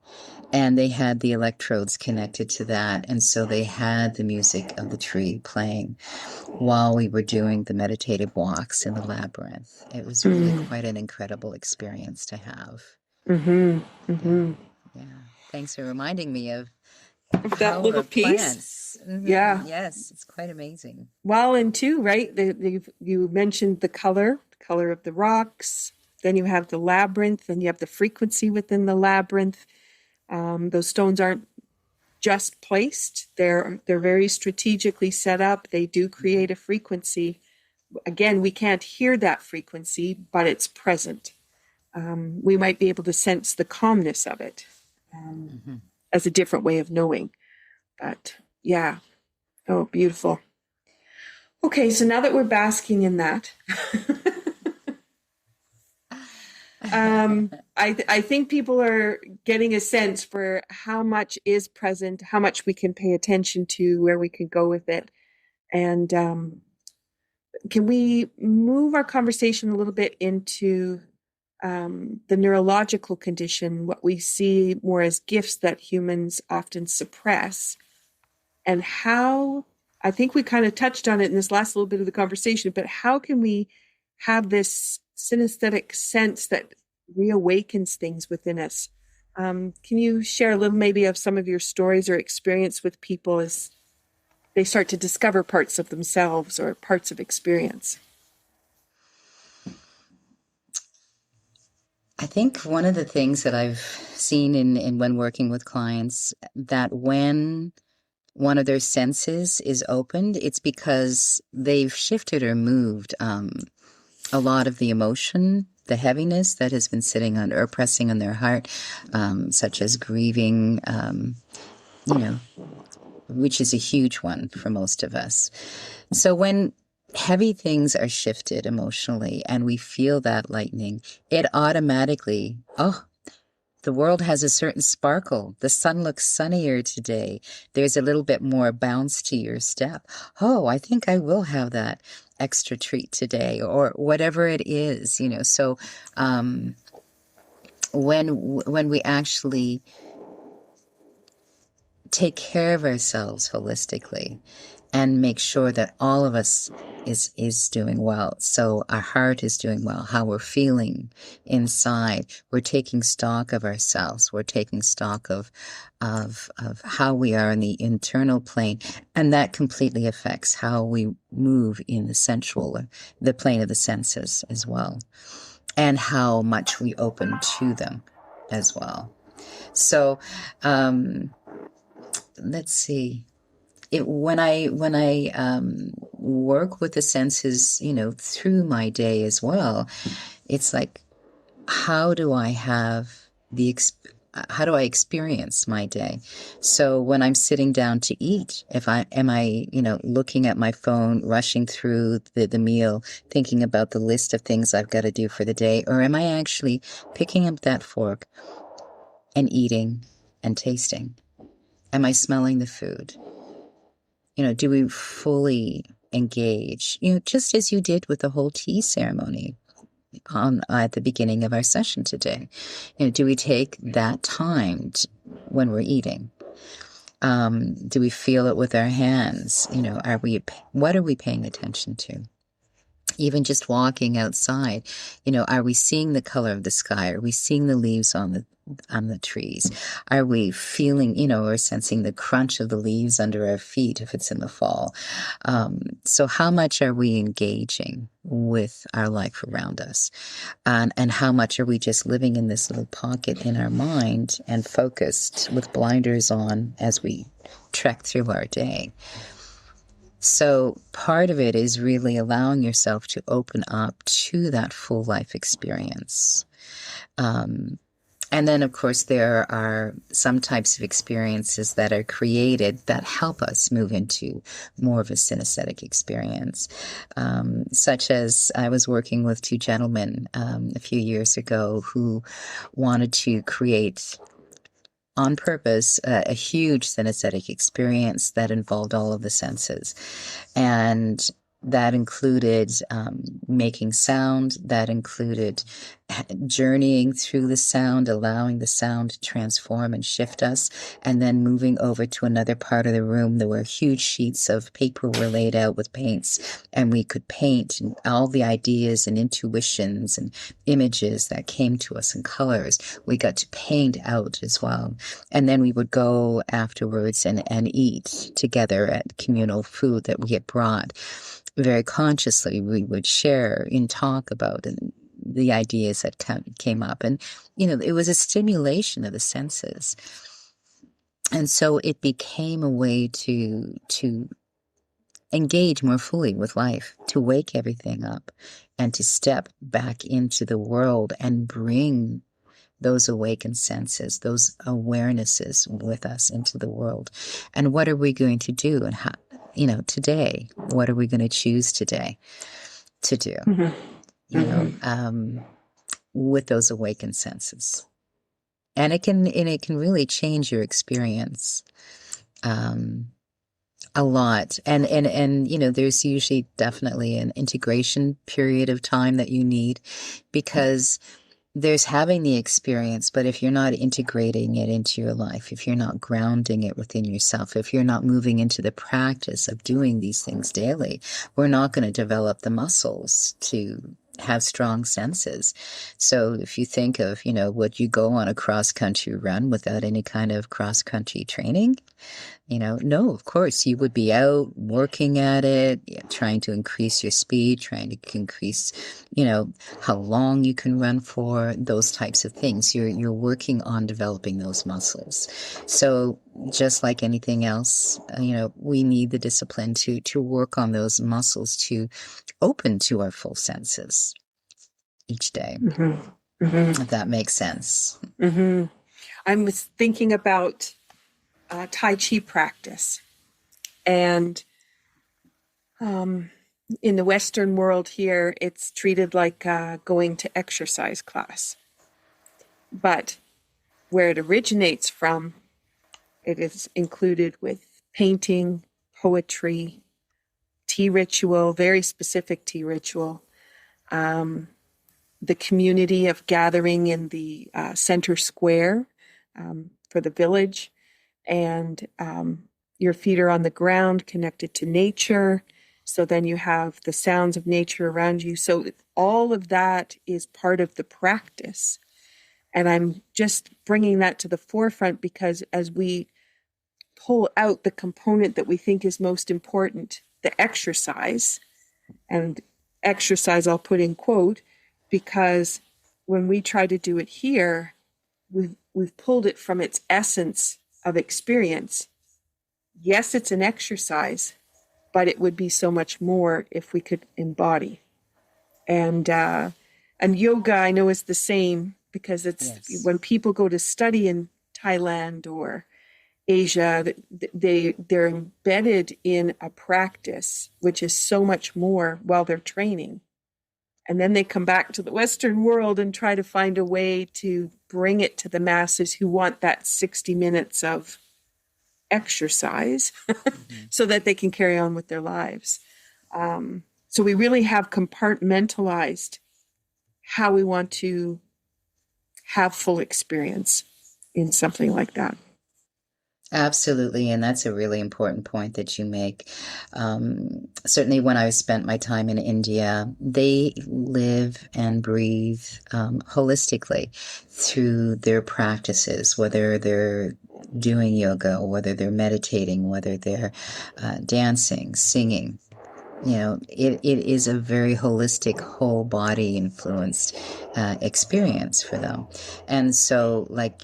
B: and they had the electrodes connected to that. And so they had the music of the tree playing while we were doing the meditative walks in the labyrinth. It was really
A: Mm-hmm.
B: quite an incredible experience to have.
A: Mm-hmm.
B: Yeah,
A: Mm-hmm.
B: yeah. Thanks for reminding me of the
A: That
B: power
A: little
B: of
A: piece.
B: plants.
A: Yeah.
B: Yes, it's quite amazing.
A: Well, and two, right? You mentioned the color of the rocks. Then you have the labyrinth, and you have the frequency within the labyrinth. Those stones aren't just placed; they're very strategically set up. They do create a frequency. Again, we can't hear that frequency, but it's present. We might be able to sense the calmness of it
B: Mm-hmm.
A: as a different way of knowing. But yeah, oh, beautiful. Okay, so now that we're basking in that, I think people are getting a sense for how much is present, how much we can pay attention to, where we can go with it, and can we move our conversation a little bit into the neurological condition, what we see more as gifts that humans often suppress, and how I think we kind of touched on it in this last little bit of the conversation, but how can we have this synesthetic sense that reawakens things within us? Can you share a little maybe of some of your stories or experience with people as they start to discover parts of themselves or parts of experience?
B: I think one of the things that I've seen in when working with clients, that when one of their senses is opened, it's because they've shifted or moved a lot of the emotion, the heaviness that has been sitting on or pressing on their heart, such as grieving, you know, which is a huge one for most of us. So when heavy things are shifted emotionally and we feel that lightning, it automatically, oh, the world has a certain sparkle. The sun looks sunnier today. There's a little bit more bounce to your step. Oh, I think I will have that extra treat today, or whatever it is, So when we actually take care of ourselves holistically and make sure that all of us is doing well. So our heart is doing well, how we're feeling inside. We're taking stock of ourselves. We're taking stock of how we are in the internal plane. And that completely affects how we move in the sensual, the plane of the senses as well, and how much we open to them as well. So, let's see. When I work with the senses, through my day as well, it's like, how do I have how do I experience my day? So when I'm sitting down to eat, am I looking at my phone, rushing through the meal, thinking about the list of things I've got to do for the day, or am I actually picking up that fork and eating and tasting? Am I smelling the food? Do we fully engage, just as you did with the whole tea ceremony? on at the beginning of our session today. Do we take that time when we're eating? Do we feel it with our hands? What are we paying attention to? Even just walking outside, are we seeing the color of the sky? Are we seeing the leaves on the trees? Are we feeling, or sensing the crunch of the leaves under our feet if it's in the fall? So how much are we engaging with our life around us? And how much are we just living in this little pocket in our mind and focused with blinders on as we trek through our day? So part of it is really allowing yourself to open up to that full life experience. And then, of course, there are some types of experiences that are created that help us move into more of a synesthetic experience, such as I was working with two gentlemen a few years ago who wanted to create on purpose a huge synesthetic experience that involved all of the senses. And that included making sound, that included journeying through the sound, allowing the sound to transform and shift us, and then moving over to another part of the room. There were huge sheets of paper were laid out with paints, and we could paint, and all the ideas and intuitions and images that came to us in colors, we got to paint out as well. And then we would go afterwards and eat together at communal food that we had brought. Very consciously, we would share and talk about the ideas that came up. And, it was a stimulation of the senses. And so it became a way to engage more fully with life, to wake everything up and to step back into the world and bring those awakened senses, those awarenesses with us into the world. And what are we going to do? And how, today, what are we going to choose today to do? With those awakened senses. And it can really change your experience a lot. And there's usually definitely an integration period of time that you need, because there's having the experience, but if you're not integrating it into your life, if you're not grounding it within yourself, if you're not moving into the practice of doing these things daily, we're not going to develop the muscles to have strong senses. So if you think of, would you go on a cross-country run without any kind of cross-country training? No, of course, you would be out working at it, trying to increase your speed, trying to increase, how long you can run for, those types of things. You're working on developing those muscles. So just like anything else, we need the discipline to work on those muscles to open to our full senses each day, if that makes sense.
A: I was thinking about Tai Chi practice. And in the Western world here, it's treated like going to exercise class. But where it originates from, it is included with painting, poetry, tea ritual, very specific tea ritual, the community of gathering in the center square for the village, and your feet are on the ground connected to nature. So then you have the sounds of nature around you. So all of that is part of the practice. And I'm just bringing that to the forefront because as we pull out the component that we think is most important, the exercise, and exercise I'll put in quote, because when we try to do it here, we've pulled it from its essence of experience. Yes, it's an exercise, but it would be so much more if we could embody. And yoga, I know, is the same, because it's when people go to study in Thailand or Asia, they're embedded in a practice which is so much more while they're training. And then they come back to the Western world and try to find a way to bring it to the masses who want that 60 minutes of exercise so that they can carry on with their lives. So we really have compartmentalized how we want to have full experience in something like that.
B: Absolutely, and that's a really important point that you make. Certainly, when I spent my time in India, they live and breathe holistically through their practices, whether they're doing yoga, whether they're meditating, whether they're dancing, singing. It is a very holistic, whole body influenced experience for them. And so, like,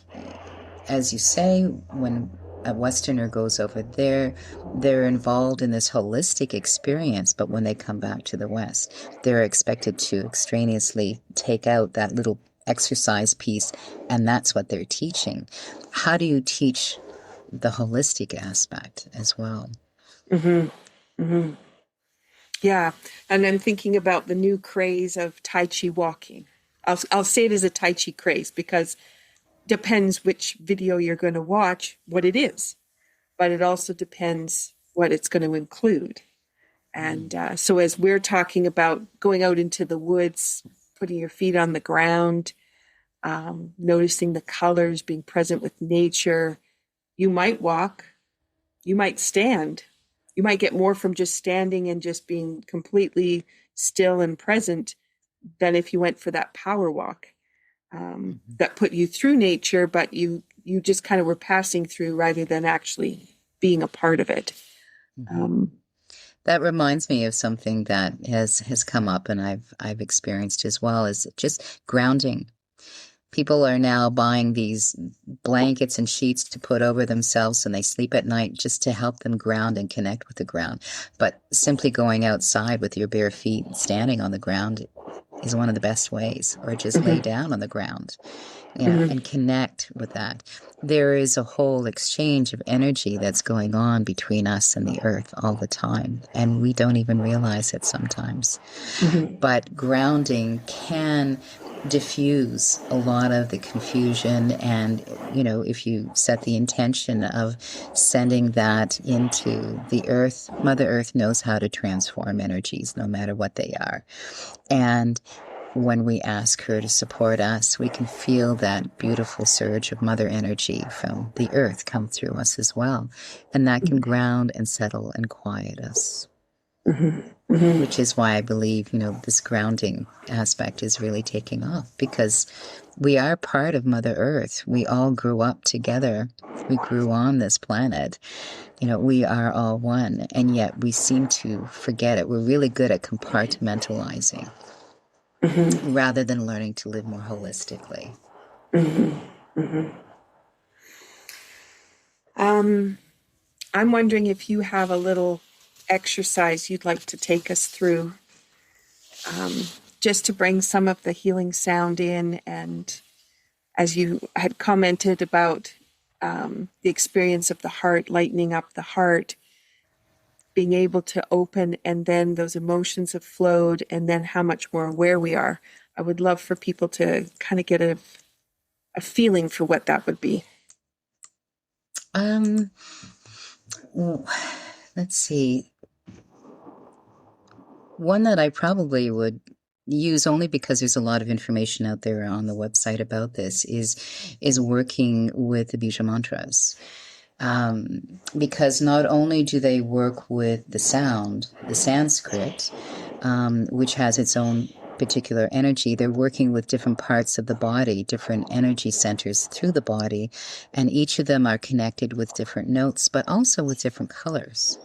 B: as you say, when a Westerner goes over there, they're involved in this holistic experience, but when they come back to the West, they're expected to extraneously take out that little exercise piece, and that's what they're teaching. How do you teach the holistic aspect as well?
A: Mm-hmm. Mm-hmm. Yeah, and I'm thinking about the new craze of Tai Chi walking. I'll say it is a Tai Chi craze because depends which video you're going to watch, what it is, but it also depends what it's going to include. And so as we're talking about going out into the woods, putting your feet on the ground, noticing the colors, being present with nature, you might walk, you might stand, you might get more from just standing and just being completely still and present than if you went for that power walk. That put you through nature, but you just kind of were passing through rather than actually being a part of it.
B: That reminds me of something that has come up and I've experienced as well, is just grounding. People are now buying these blankets and sheets to put over themselves when they sleep at night just to help them ground and connect with the ground. But simply going outside with your bare feet and standing on the ground is one of the best ways, or just lay down on the ground, and connect with that. There is a whole exchange of energy that's going on between us and the earth all the time, and we don't even realize it sometimes. But grounding can diffuse a lot of the confusion, and if you set the intention of sending that into the earth, Mother Earth knows how to transform energies no matter what they are. And when we ask her to support us, we can feel that beautiful surge of mother energy from the earth come through us as well, and that can ground and settle and quiet us. Which is why I believe, this grounding aspect is really taking off, because we are part of Mother Earth. We all grew up together. We grew on this planet. We are all one, and yet we seem to forget it. We're really good at compartmentalizing rather than learning to live more holistically.
A: I'm wondering if you have a little exercise you'd like to take us through, just to bring some of the healing sound in. And as you had commented about the experience of the heart, lightening up the heart, being able to open, and then those emotions have flowed, and then how much more aware we are. I would love for people to kind of get a feeling for what that would be.
B: Let's see. One that I probably would use only because there's a lot of information out there on the website about this is working with the Bija mantras. Because not only do they work with the sound, the Sanskrit, which has its own particular energy, they're working with different parts of the body, different energy centers through the body, and each of them are connected with different notes, but also with different colors.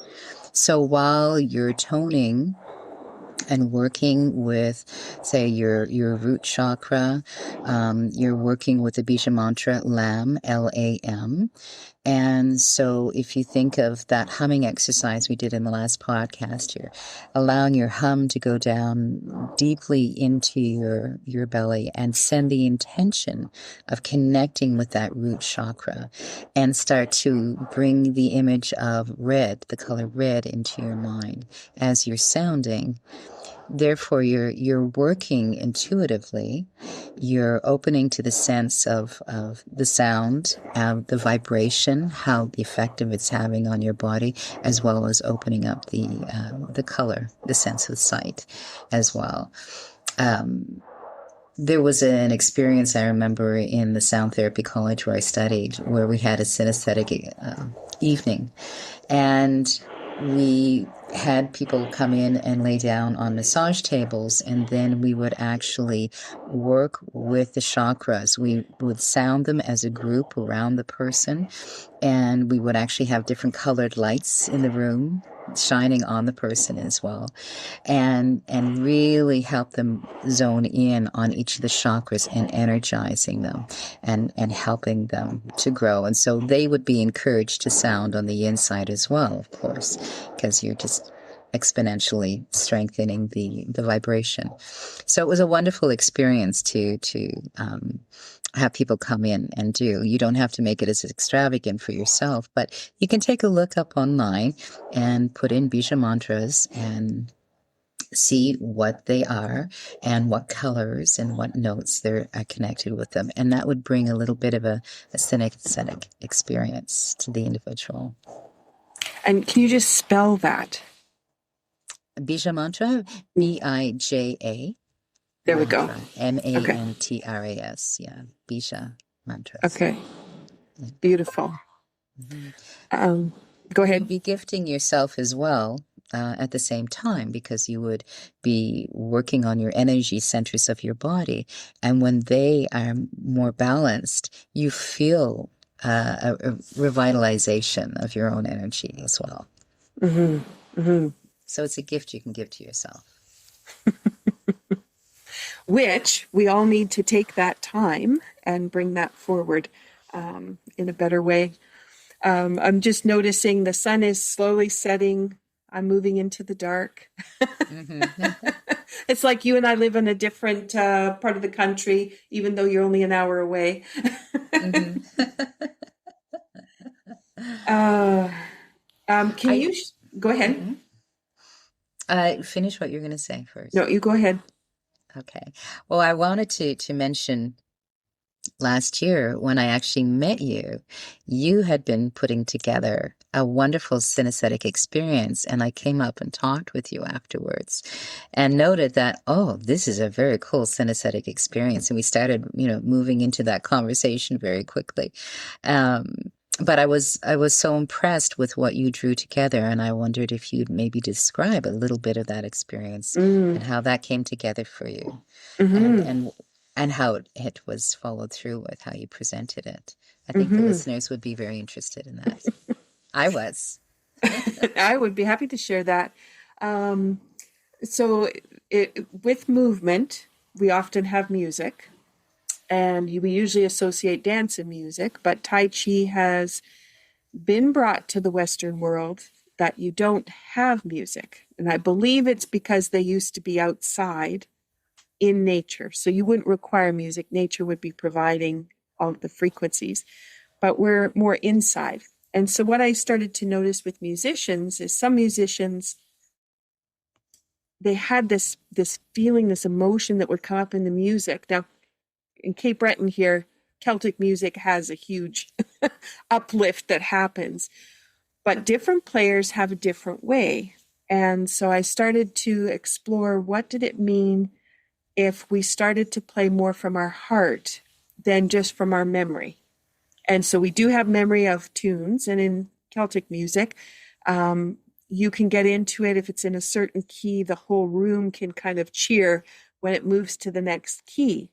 B: So while you're toning and working with, say, your root chakra, you're working with the Bija mantra LAM, L-A-M. And so if you think of that humming exercise we did in the last podcast, you're allowing your hum to go down deeply into your belly and send the intention of connecting with that root chakra, and start to bring the image of red, the color red, into your mind as you're sounding. Therefore, you're working intuitively. You're opening to the sense of the sound, the vibration, how the effect of it's having on your body, as well as opening up the color, the sense of sight as well. There was an experience I remember in the Sound Therapy College where I studied, where we had a synesthetic evening, and we had people come in and lay down on massage tables, and then we would actually work with the chakras. We would sound them as a group around the person, and we would actually have different colored lights in the room shining on the person as well, and really help them zone in on each of the chakras and energizing them and helping them to grow. And so they would be encouraged to sound on the inside as well, of course, because you're just exponentially strengthening the vibration. So it was a wonderful experience to have people come in and do. You don't have to make it as extravagant for yourself, but you can take a look up online and put in Bija mantras and see what they are and what colors and what notes they're connected with them. And that would bring a little bit of a synesthetic experience to the individual.
A: And can you just spell that?
B: Bija mantra, B-I-J-A.
A: There we go.
B: M-A-N-T-R-A-S. Yeah, Bija mantras.
A: Okay. Beautiful. Go ahead.
B: You'd be gifting yourself as well at the same time, because you would be working on your energy centers of your body. And when they are more balanced, you feel a revitalization of your own energy as well. So it's a gift you can give to yourself.
A: Which we all need to take that time and bring that forward in a better way. I'm just noticing the sun is slowly setting. I'm moving into the dark. It's like you and I live in a different part of the country, even though you're only an hour away. Can you go ahead?
B: Finish what you're going to say first.
A: No, you go ahead.
B: Okay. Well, I wanted to mention last year when I actually met you, you had been putting together a wonderful synesthetic experience, and I came up and talked with you afterwards and noted that, oh, this is a very cool synesthetic experience. And we started, moving into that conversation very quickly. But I was so impressed with what you drew together, and I wondered if you'd maybe describe a little bit of that experience and how that came together for you, and how it was followed through with how you presented it. I think the listeners would be very interested in that. I was.
A: I would be happy to share that. So with movement, we often have music. And we usually associate dance and music, but Tai Chi has been brought to the Western world that you don't have music. And I believe it's because they used to be outside in nature. So you wouldn't require music. Nature would be providing all the frequencies, but we're more inside. And so what I started to notice with musicians is some musicians, they had this feeling, this emotion that would come up in the music. Now, in Cape Breton here, Celtic music has a huge uplift that happens, but different players have a different way. And so I started to explore, what did it mean if we started to play more from our heart than just from our memory? And so we do have memory of tunes, and in Celtic music, you can get into it. If it's in a certain key, the whole room can kind of cheer when it moves to the next key.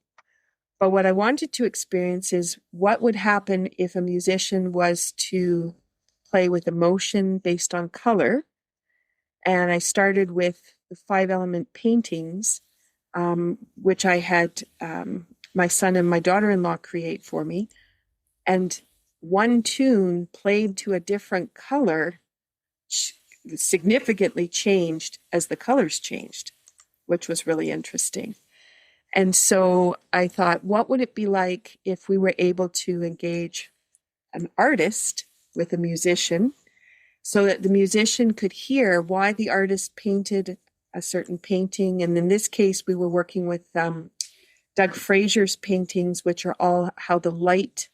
A: But what I wanted to experience is what would happen if a musician was to play with emotion based on color. And I started with the 5-element paintings, which I had my son and my daughter-in-law create for me. And one tune played to a different color significantly changed as the colors changed, which was really interesting. And so I thought, what would it be like if we were able to engage an artist with a musician so that the musician could hear why the artist painted a certain painting? And in this case, we were working with Doug Fraser's paintings, which are all how the light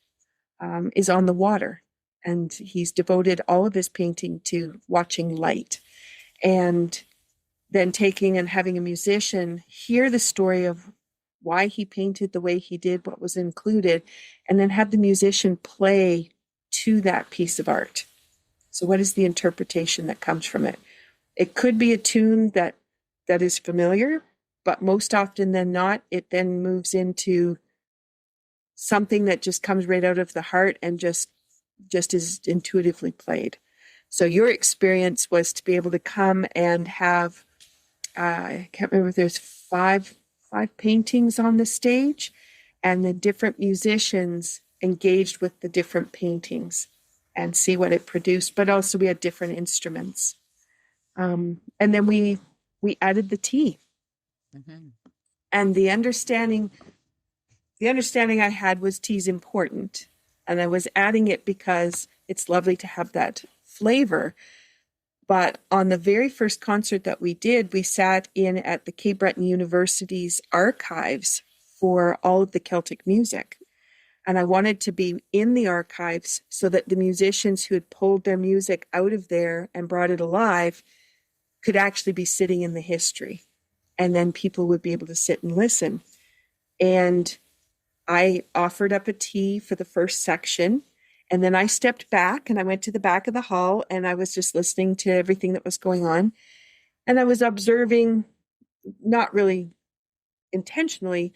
A: is on the water. And he's devoted all of his painting to watching light. And then taking and having a musician hear the story of why he painted the way he did, what was included, and then have the musician play to that piece of art. So what is the interpretation that comes from it? It could be a tune that is familiar, but most often than not, it then moves into something that just comes right out of the heart and just is intuitively played. So your experience was to be able to come and have, I can't remember if there's five paintings on the stage, and the different musicians engaged with the different paintings and see what it produced. But also we had different instruments. And then we added the tea. Mm-hmm. And the understanding I had was tea's important. And I was adding it because it's lovely to have that flavor. But on the very first concert that we did, we sat in at the Cape Breton University's archives for all of the Celtic music. And I wanted to be in the archives so that the musicians who had pulled their music out of there and brought it alive could actually be sitting in the history. And then people would be able to sit and listen. And I offered up a tea for the first section. And then I stepped back and I went to the back of the hall and I was just listening to everything that was going on. And I was observing, not really intentionally,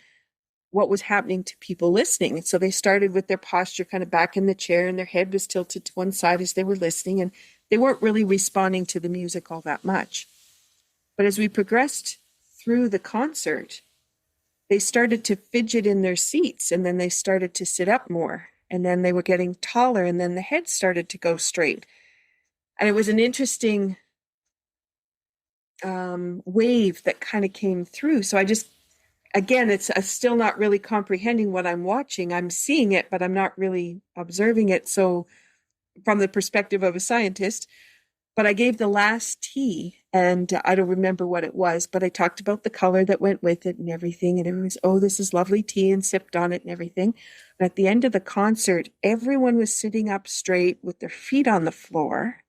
A: what was happening to people listening. So they started with their posture kind of back in the chair and their head was tilted to one side as they were listening. And they weren't really responding to the music all that much. But as we progressed through the concert, they started to fidget in their seats and then they started to sit up more. And then they were getting taller and then the head started to go straight. And it was an interesting wave that kind of came through. So I just, again, it's still not really comprehending what I'm watching. I'm seeing it, but I'm not really observing it. So from the perspective of a scientist, but I gave the last tea and I don't remember what it was, but I talked about the color that went with it and everything. And everyone was, oh, this is lovely tea, and sipped on it and everything. And at the end of the concert, everyone was sitting up straight with their feet on the floor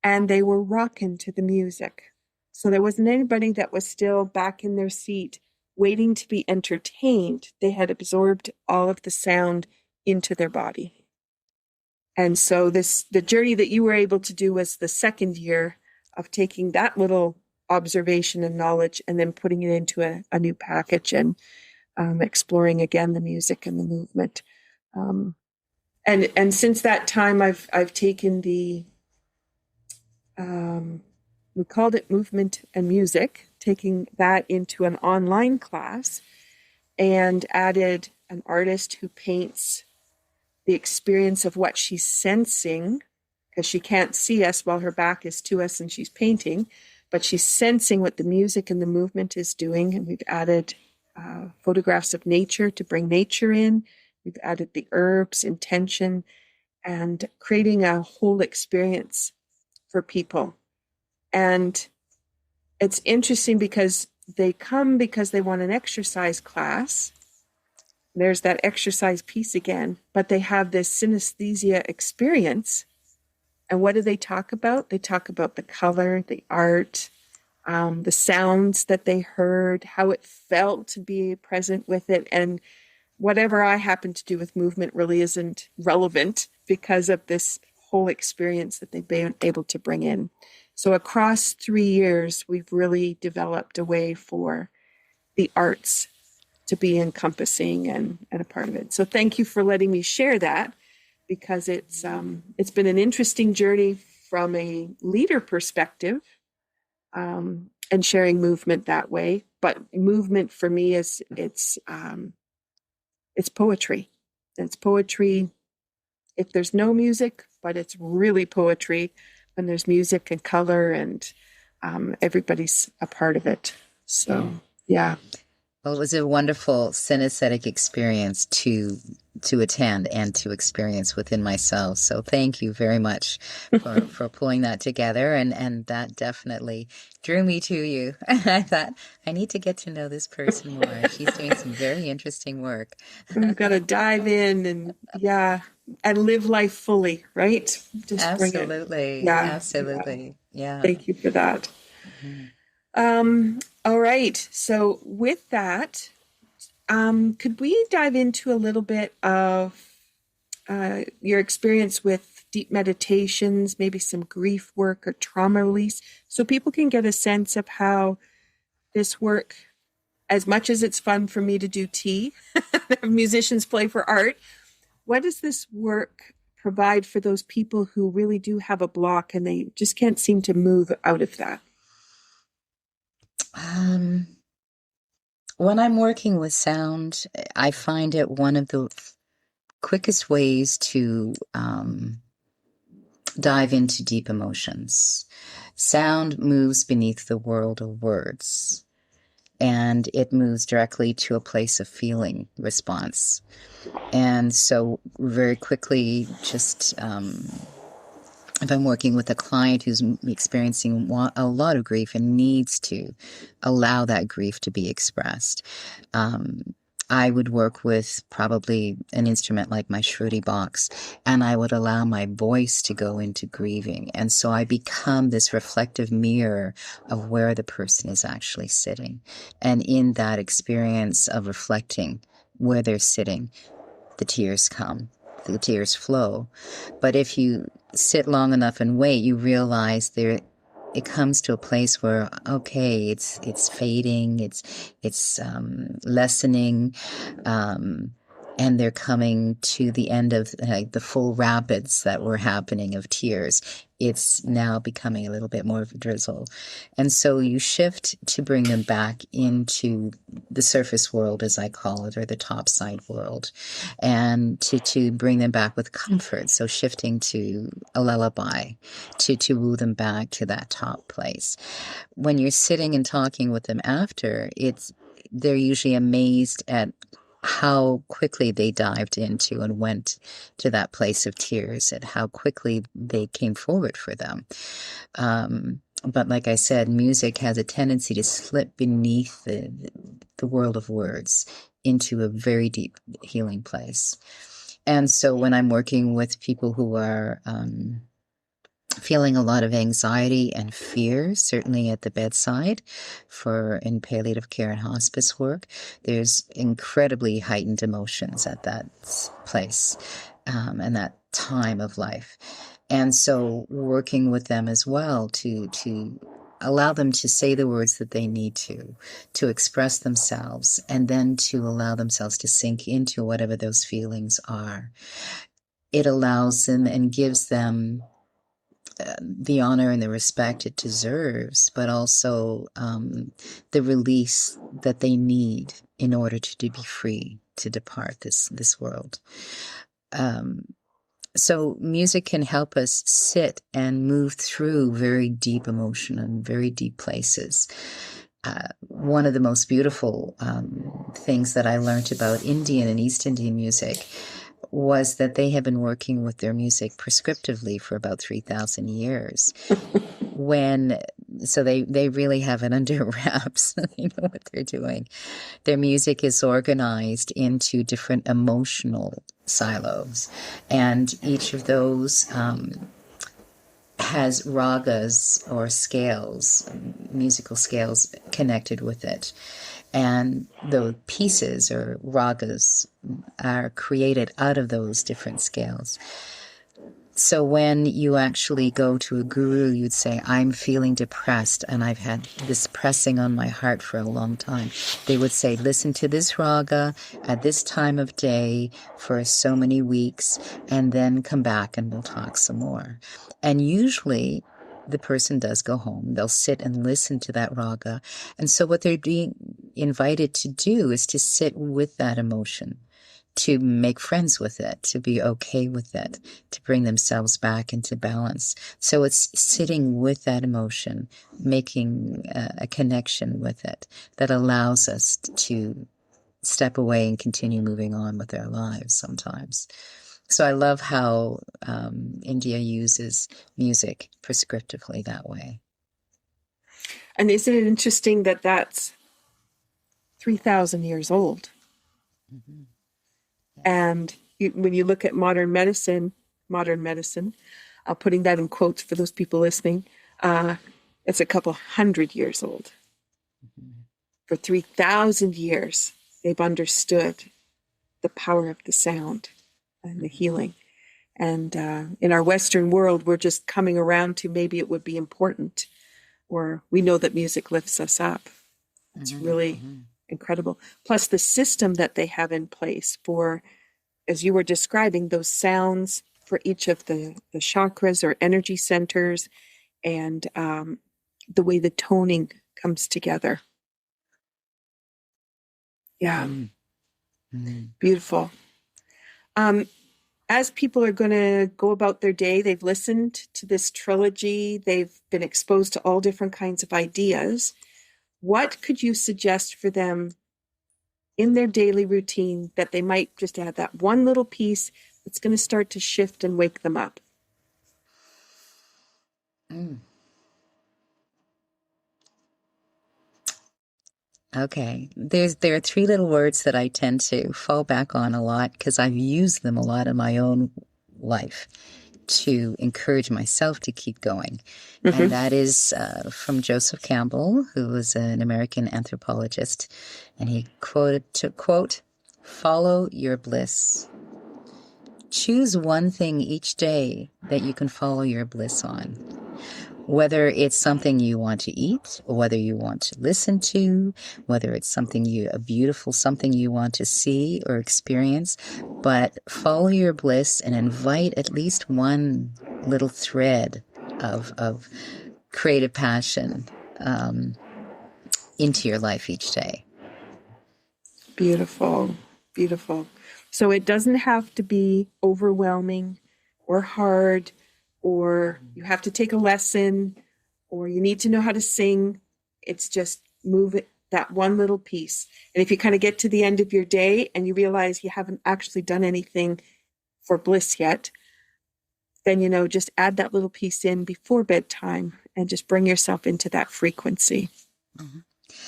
A: and they were rocking to the music. So there wasn't anybody that was still back in their seat waiting to be entertained. They had absorbed all of the sound into their body. And so the journey that you were able to do was the second year of taking that little observation and knowledge and then putting it into a new package and exploring again the music and the movement. And since that time, I've taken we called it Movement and Music, taking that into an online class and added an artist who paints the experience of what she's sensing, because she can't see us while her back is to us and she's painting, but she's sensing what the music and the movement is doing. And we've added photographs of nature to bring nature in. We've added the herbs, intention, and creating a whole experience for people. And it's interesting because they come because they want an exercise class. There's that exercise piece again, but they have this synesthesia experience. And what do they talk about? They talk about the color, the art, the sounds that they heard, how it felt to be present with it. And whatever I happen to do with movement really isn't relevant because of this whole experience that they've been able to bring in. So across 3 years, we've really developed a way for the arts to be encompassing and a part of it. So thank you for letting me share that, because it's been an interesting journey from a leader perspective, and sharing movement that way. But movement for me is it's poetry. It's poetry if there's no music, but it's really poetry when there's music and color and everybody's a part of it. So yeah.
B: Well, it was a wonderful synesthetic experience to attend and to experience within myself. So thank you very much for pulling that together. And that definitely drew me to you. I thought, I need to get to know this person more. She's doing some very interesting work.
A: We've got to dive in and live life fully, right? Just
B: absolutely.
A: Bring it.
B: Absolutely. Yeah.
A: Thank you for that. Mm-hmm. All right. So with that, Could we dive into a little bit of your experience with deep meditations, maybe some grief work or trauma release, so people can get a sense of how this work, as much as it's fun for me to do tea, musicians play for art, what does this work provide for those people who really do have a block and they just can't seem to move out of that?
B: When I'm working with sound, I find it one of the quickest ways to dive into deep emotions. Sound moves beneath the world of words, and it moves directly to a place of feeling response. And so very quickly, just if I'm working with a client who's experiencing a lot of grief and needs to allow that grief to be expressed, I would work with probably an instrument like my Shruti box, and I would allow my voice to go into grieving. And so I become this reflective mirror of where the person is actually sitting. And in that experience of reflecting where they're sitting, the tears come, the tears flow. But if you sit long enough and wait, you realize it comes to a place where, okay, it's fading, it's lessening, and they're coming to the end of the full rapids that were happening of tears. It's now becoming a little bit more of a drizzle. And so you shift to bring them back into the surface world, as I call it, or the topside world, and to bring them back with comfort. So shifting to a lullaby to woo them back to that top place. When you're sitting and talking with them after, they're usually amazed at how quickly they dived into and went to that place of tears, and how quickly they came forward for them. But like I said, music has a tendency to slip beneath the world of words into a very deep healing place. And so when I'm working with people who are feeling a lot of anxiety and fear, certainly at the bedside in palliative care and hospice work, there's incredibly heightened emotions at that place and that time of life. And so working with them as well to allow them to say the words that they need to express themselves, and then to allow themselves to sink into whatever those feelings are. It allows them and gives them the honor and the respect it deserves, but also the release that they need in order to be free to depart this world. So music can help us sit and move through very deep emotion and very deep places. One of the most beautiful things that I learned about Indian and East Indian music was that they have been working with their music prescriptively for about 3,000 years. So they really have it under wraps. They know what they're doing. Their music is organized into different emotional silos, and each of those has ragas or scales, musical scales connected with it. And the pieces or ragas are created out of those different scales. So when you actually go to a guru, you'd say, I'm feeling depressed and I've had this pressing on my heart for a long time. They would say, listen to this raga at this time of day for so many weeks, and then come back and we'll talk some more. And usually the person does go home. They'll sit and listen to that raga. And so what they're being invited to do is to sit with that emotion, to make friends with it, to be okay with it, to bring themselves back into balance. So it's sitting with that emotion, making a connection with it that allows us to step away and continue moving on with our lives sometimes. So I love how India uses music prescriptively that way.
A: And isn't it interesting that that's 3,000 years old?
B: Mm-hmm.
A: And when you look at modern medicine, putting that in quotes for those people listening, it's a couple hundred years old. Mm-hmm. For 3,000 years, they've understood the power of the sound and the healing. And in our Western world, we're just coming around to maybe it would be important, or we know that music lifts us up. It's really incredible. Plus the system that they have in place for, as you were describing, those sounds for each of the chakras or energy centers, and the way the toning comes together. Yeah. Beautiful. As people are going to go about their day, they've listened to this trilogy, they've been exposed to all different kinds of ideas. What could you suggest for them in their daily routine that they might just add that one little piece that's going to start to shift and wake them up?
B: Okay. There are three little words that I tend to fall back on a lot because I've used them a lot in my own life to encourage myself to keep going. And that is from Joseph Campbell, who was an American anthropologist. And he quoted, to quote, "Follow your bliss." Choose one thing each day that you can follow your bliss on. Whether it's something you want to eat, or whether you want to listen to, whether it's something something you want to see or experience, but follow your bliss and invite at least one little thread of creative passion into your life each day.
A: Beautiful, beautiful. So it doesn't have to be overwhelming or hard, or you have to take a lesson, or you need to know how to sing. It's just move it, that one little piece. And if you kind of get to the end of your day and you realize you haven't actually done anything for bliss yet, then, just add that little piece in before bedtime and just bring yourself into that frequency.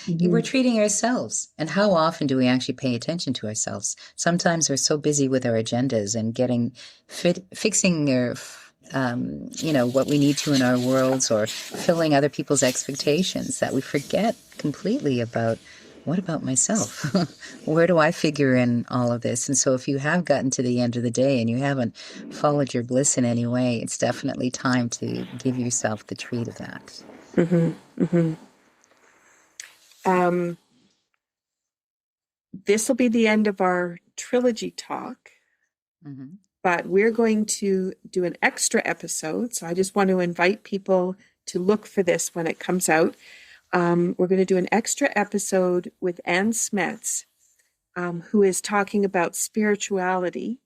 B: We're treating ourselves. And how often do we actually pay attention to ourselves? Sometimes we're so busy with our agendas and fixing or what we need to in our worlds, or filling other people's expectations, that we forget completely about, what about myself? Where do I figure in all of this? And so if you have gotten to the end of the day and you haven't followed your bliss in any way, it's definitely time to give yourself the treat of that.
A: This will be the end of our trilogy talk, but we're going to do an extra episode. So I just want to invite people to look for this when it comes out. We're going to do an extra episode with Ann Smets, who is talking about spirituality.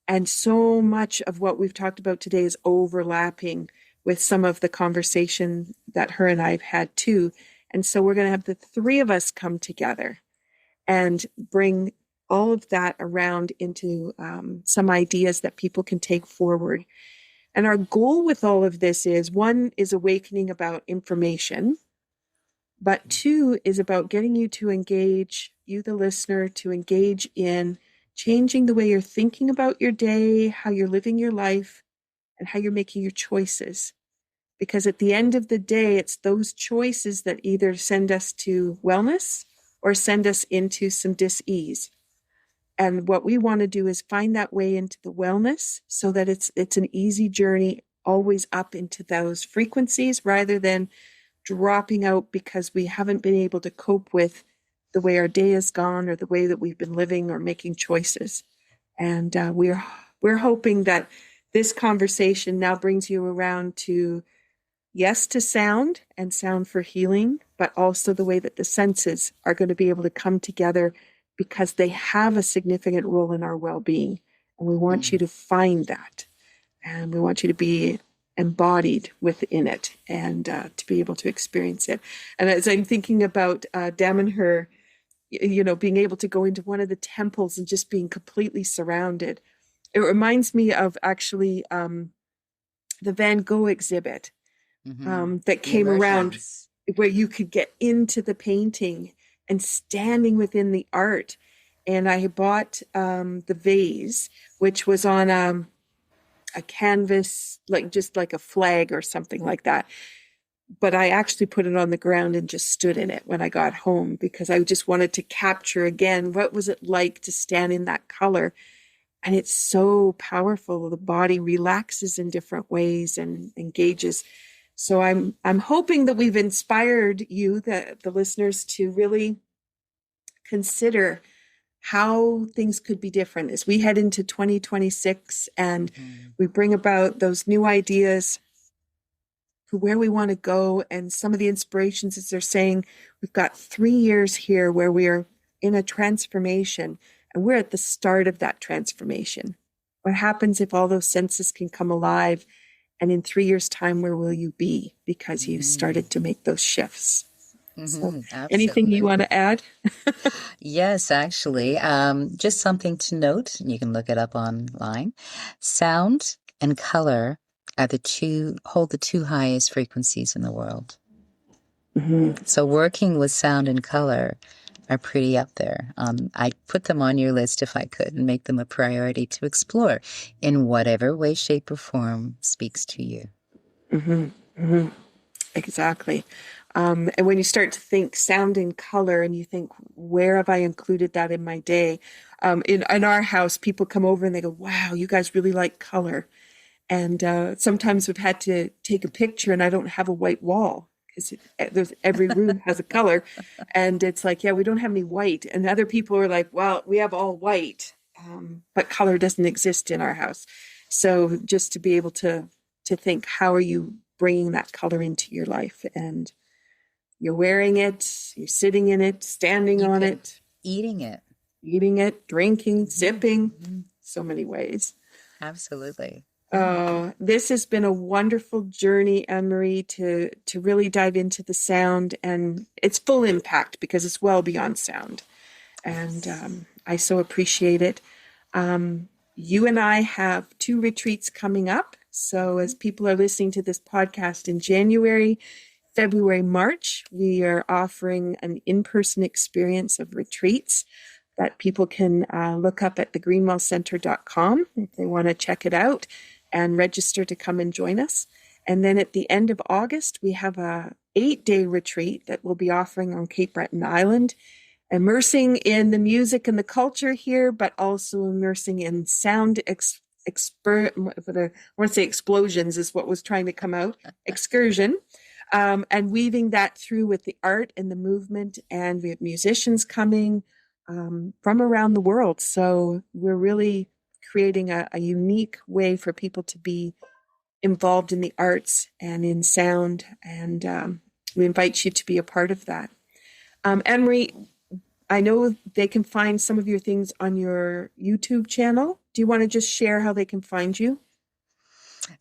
A: And so much of what we've talked about today is overlapping with some of the conversation that her and I have had too. And so we're going to have the three of us come together and bring all of that around into some ideas that people can take forward. And our goal with all of this is, one, is awakening about information, but two is about getting you to engage, you the listener, to engage in changing the way you're thinking about your day, how you're living your life, and how you're making your choices. Because at the end of the day, it's those choices that either send us to wellness or send us into some dis-ease. And what we want to do is find that way into the wellness so that it's an easy journey always up into those frequencies, rather than dropping out because we haven't been able to cope with the way our day has gone or the way that we've been living or making choices. And we're hoping that this conversation now brings you around to, yes, to sound and sound for healing, but also the way that the senses are going to be able to come together, because they have a significant role in our well-being. And we want you to find that. And we want you to be embodied within it and to be able to experience it. And as I'm thinking about Damanhur, being able to go into one of the temples and just being completely surrounded, it reminds me of actually the Van Gogh exhibit that came around, where you could get into the painting and standing within the art. And I bought the vase, which was on a canvas, like just like a flag or something like that. but I actually put it on the ground and just stood in it when I got home because I just wanted to capture again what was it like to stand in that color. And it's so powerful. The body relaxes in different ways and engages. So I'm hoping that we've inspired you, the listeners, to really consider how things could be different as we head into 2026 and we bring about those new ideas for where we want to go. And some of the inspirations, as they're saying, we've got 3 years here where we are in a transformation and we're at the start of that transformation. What happens if all those senses can come alive? And in 3 years' time, where will you be? Because you started to make those shifts. So anything you want to add?
B: Yes, actually. Just something to note, and you can look it up online. Sound and color are hold the two highest frequencies in the world. So working with sound and color are pretty up there. I'd put them on your list if I could and make them a priority to explore in whatever way, shape, or form speaks to you.
A: Exactly. And when you start to think sound and color and you think, where have I included that in my day? In our house, people come over and they go, wow, you guys really like color. And sometimes we've had to take a picture and I don't have a white wall because every room has a color. And it's like, yeah, we don't have any white. And other people are like, well, we have all white, but color doesn't exist in our house. So just to be able to think, how are you bringing that color into your life? And you're wearing it, you're sitting in it, standing on it.
B: Eating it,
A: drinking, sipping, so many ways.
B: Absolutely.
A: This has been a wonderful journey, Ann-Marie, to really dive into the sound and its full impact because it's well beyond sound. And I so appreciate it. You and I have 2 retreats coming up. So as people are listening to this podcast in January, February, March, we are offering an in-person experience of retreats that people can look up at thegreenwellcenter.com if they want to check it out and register to come and join us. And then at the end of August, we have a 8-day retreat that we'll be offering on Cape Breton Island, immersing in the music and the culture here, but also immersing in sound I want to say explosions is what was trying to come out, excursion, and weaving that through with the art and the movement. And we have musicians coming from around the world. So we're really creating a unique way for people to be involved in the arts and in sound. And we invite you to be a part of that. Ann-Marie, I know they can find some of your things on your YouTube channel. Do you want to just share how they can find you?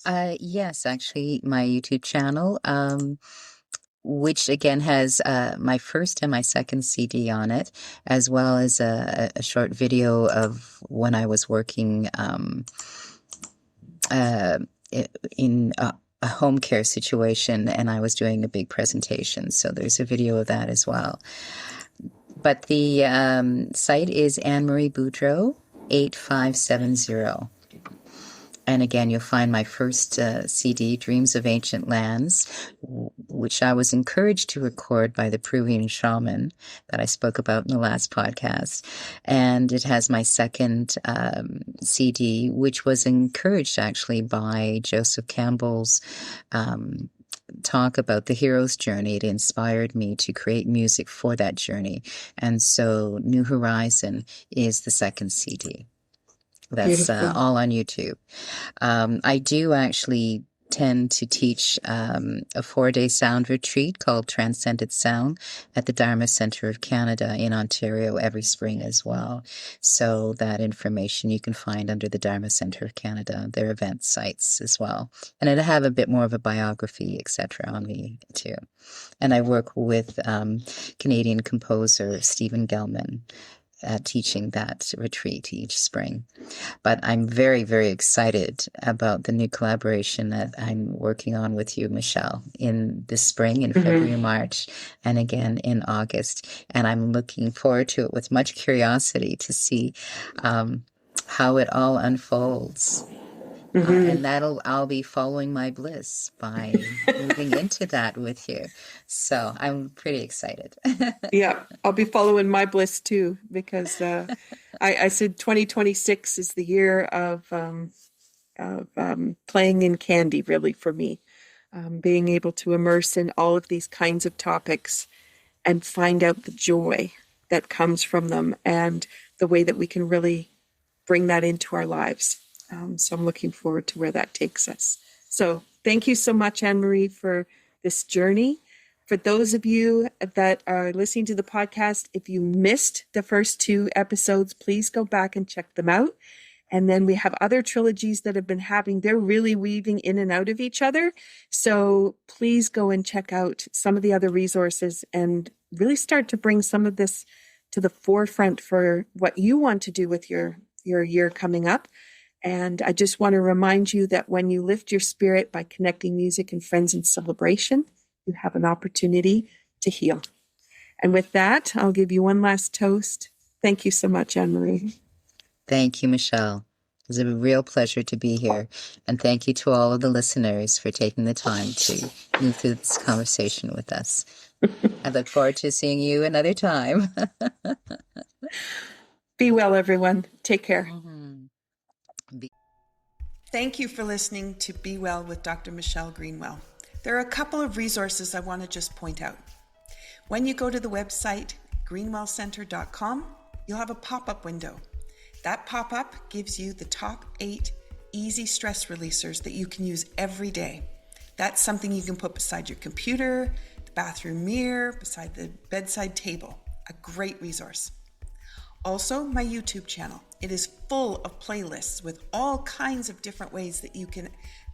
B: Yes, actually, my YouTube channel, which again has my first and my second CD on it, as well as a short video of when I was working in a home care situation and I was doing a big presentation. So there's a video of that as well. But the site is Ann-Marie Boudreau 8570. And again, you'll find my first CD, Dreams of Ancient Lands, which I was encouraged to record by the Peruvian shaman that I spoke about in the last podcast. And it has my second CD, which was encouraged actually by Joseph Campbell's talk about the hero's journey. It inspired me to create music for that journey. And so New Horizon is the second CD. That's all on YouTube. I do actually tend to teach a 4-day sound retreat called Transcended Sound at the Dharma Center of Canada in Ontario every spring as well. So that information you can find under the Dharma Center of Canada, their event sites as well. And I have a bit more of a biography, etc. on me too. And I work with Canadian composer Stephen Gelman, teaching that retreat each spring. But I'm very, very excited about the new collaboration that I'm working on with you, Michelle, in this spring, in February, March, and again in August. And I'm looking forward to it with much curiosity to see how it all unfolds. And I'll be following my bliss by moving into that with you. So I'm pretty excited.
A: Yeah, I'll be following my bliss too, because I said 2026 is the year of playing in candy, really, for me. Being able to immerse in all of these kinds of topics and find out the joy that comes from them and the way that we can really bring that into our lives. So I'm looking forward to where that takes us. So thank you so much, Ann-Marie, for this journey. For those of you that are listening to the podcast, if you missed the first 2 episodes, please go back and check them out. And then we have other trilogies that have been happening. They're really weaving in and out of each other. So please go and check out some of the other resources and really start to bring some of this to the forefront for what you want to do with your year coming up. And I just want to remind you that when you lift your spirit by connecting music and friends in celebration, you have an opportunity to heal. And with that, I'll give you one last toast. Thank you so much, Ann-Marie.
B: Thank you, Michelle. It was a real pleasure to be here. And thank you to all of the listeners for taking the time to move through this conversation with us. I look forward to seeing you another time.
A: Be well, everyone. Take care. Thank you for listening to Be Well with Dr. Michelle Greenwell. There are a couple of resources I want to just point out. When you go to the website greenwellcenter.com, you'll have a pop-up window. That pop-up gives you the top 8 easy stress releasers that you can use every day. That's something you can put beside your computer, the bathroom mirror, beside the bedside table. A great resource. Also, my YouTube channel. It is full of playlists with all kinds of different ways that you can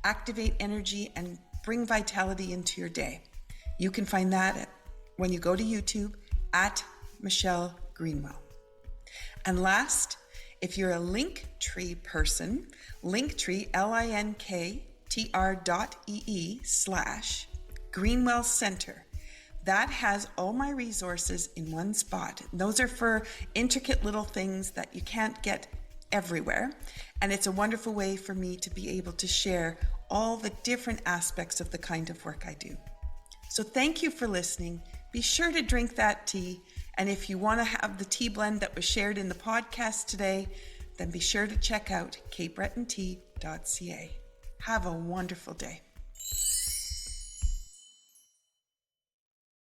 A: activate energy and bring vitality into your day. You can find that when you go to YouTube at Michelle Greenwell. And last, if you're a Linktree person, Linktree, linktr.ee/Greenwell Center. That has all my resources in one spot. Those are for intricate little things that you can't get everywhere. And it's a wonderful way for me to be able to share all the different aspects of the kind of work I do. So thank you for listening. Be sure to drink that tea. And if you want to have the tea blend that was shared in the podcast today, then be sure to check out capebretontea.ca. Have a wonderful day.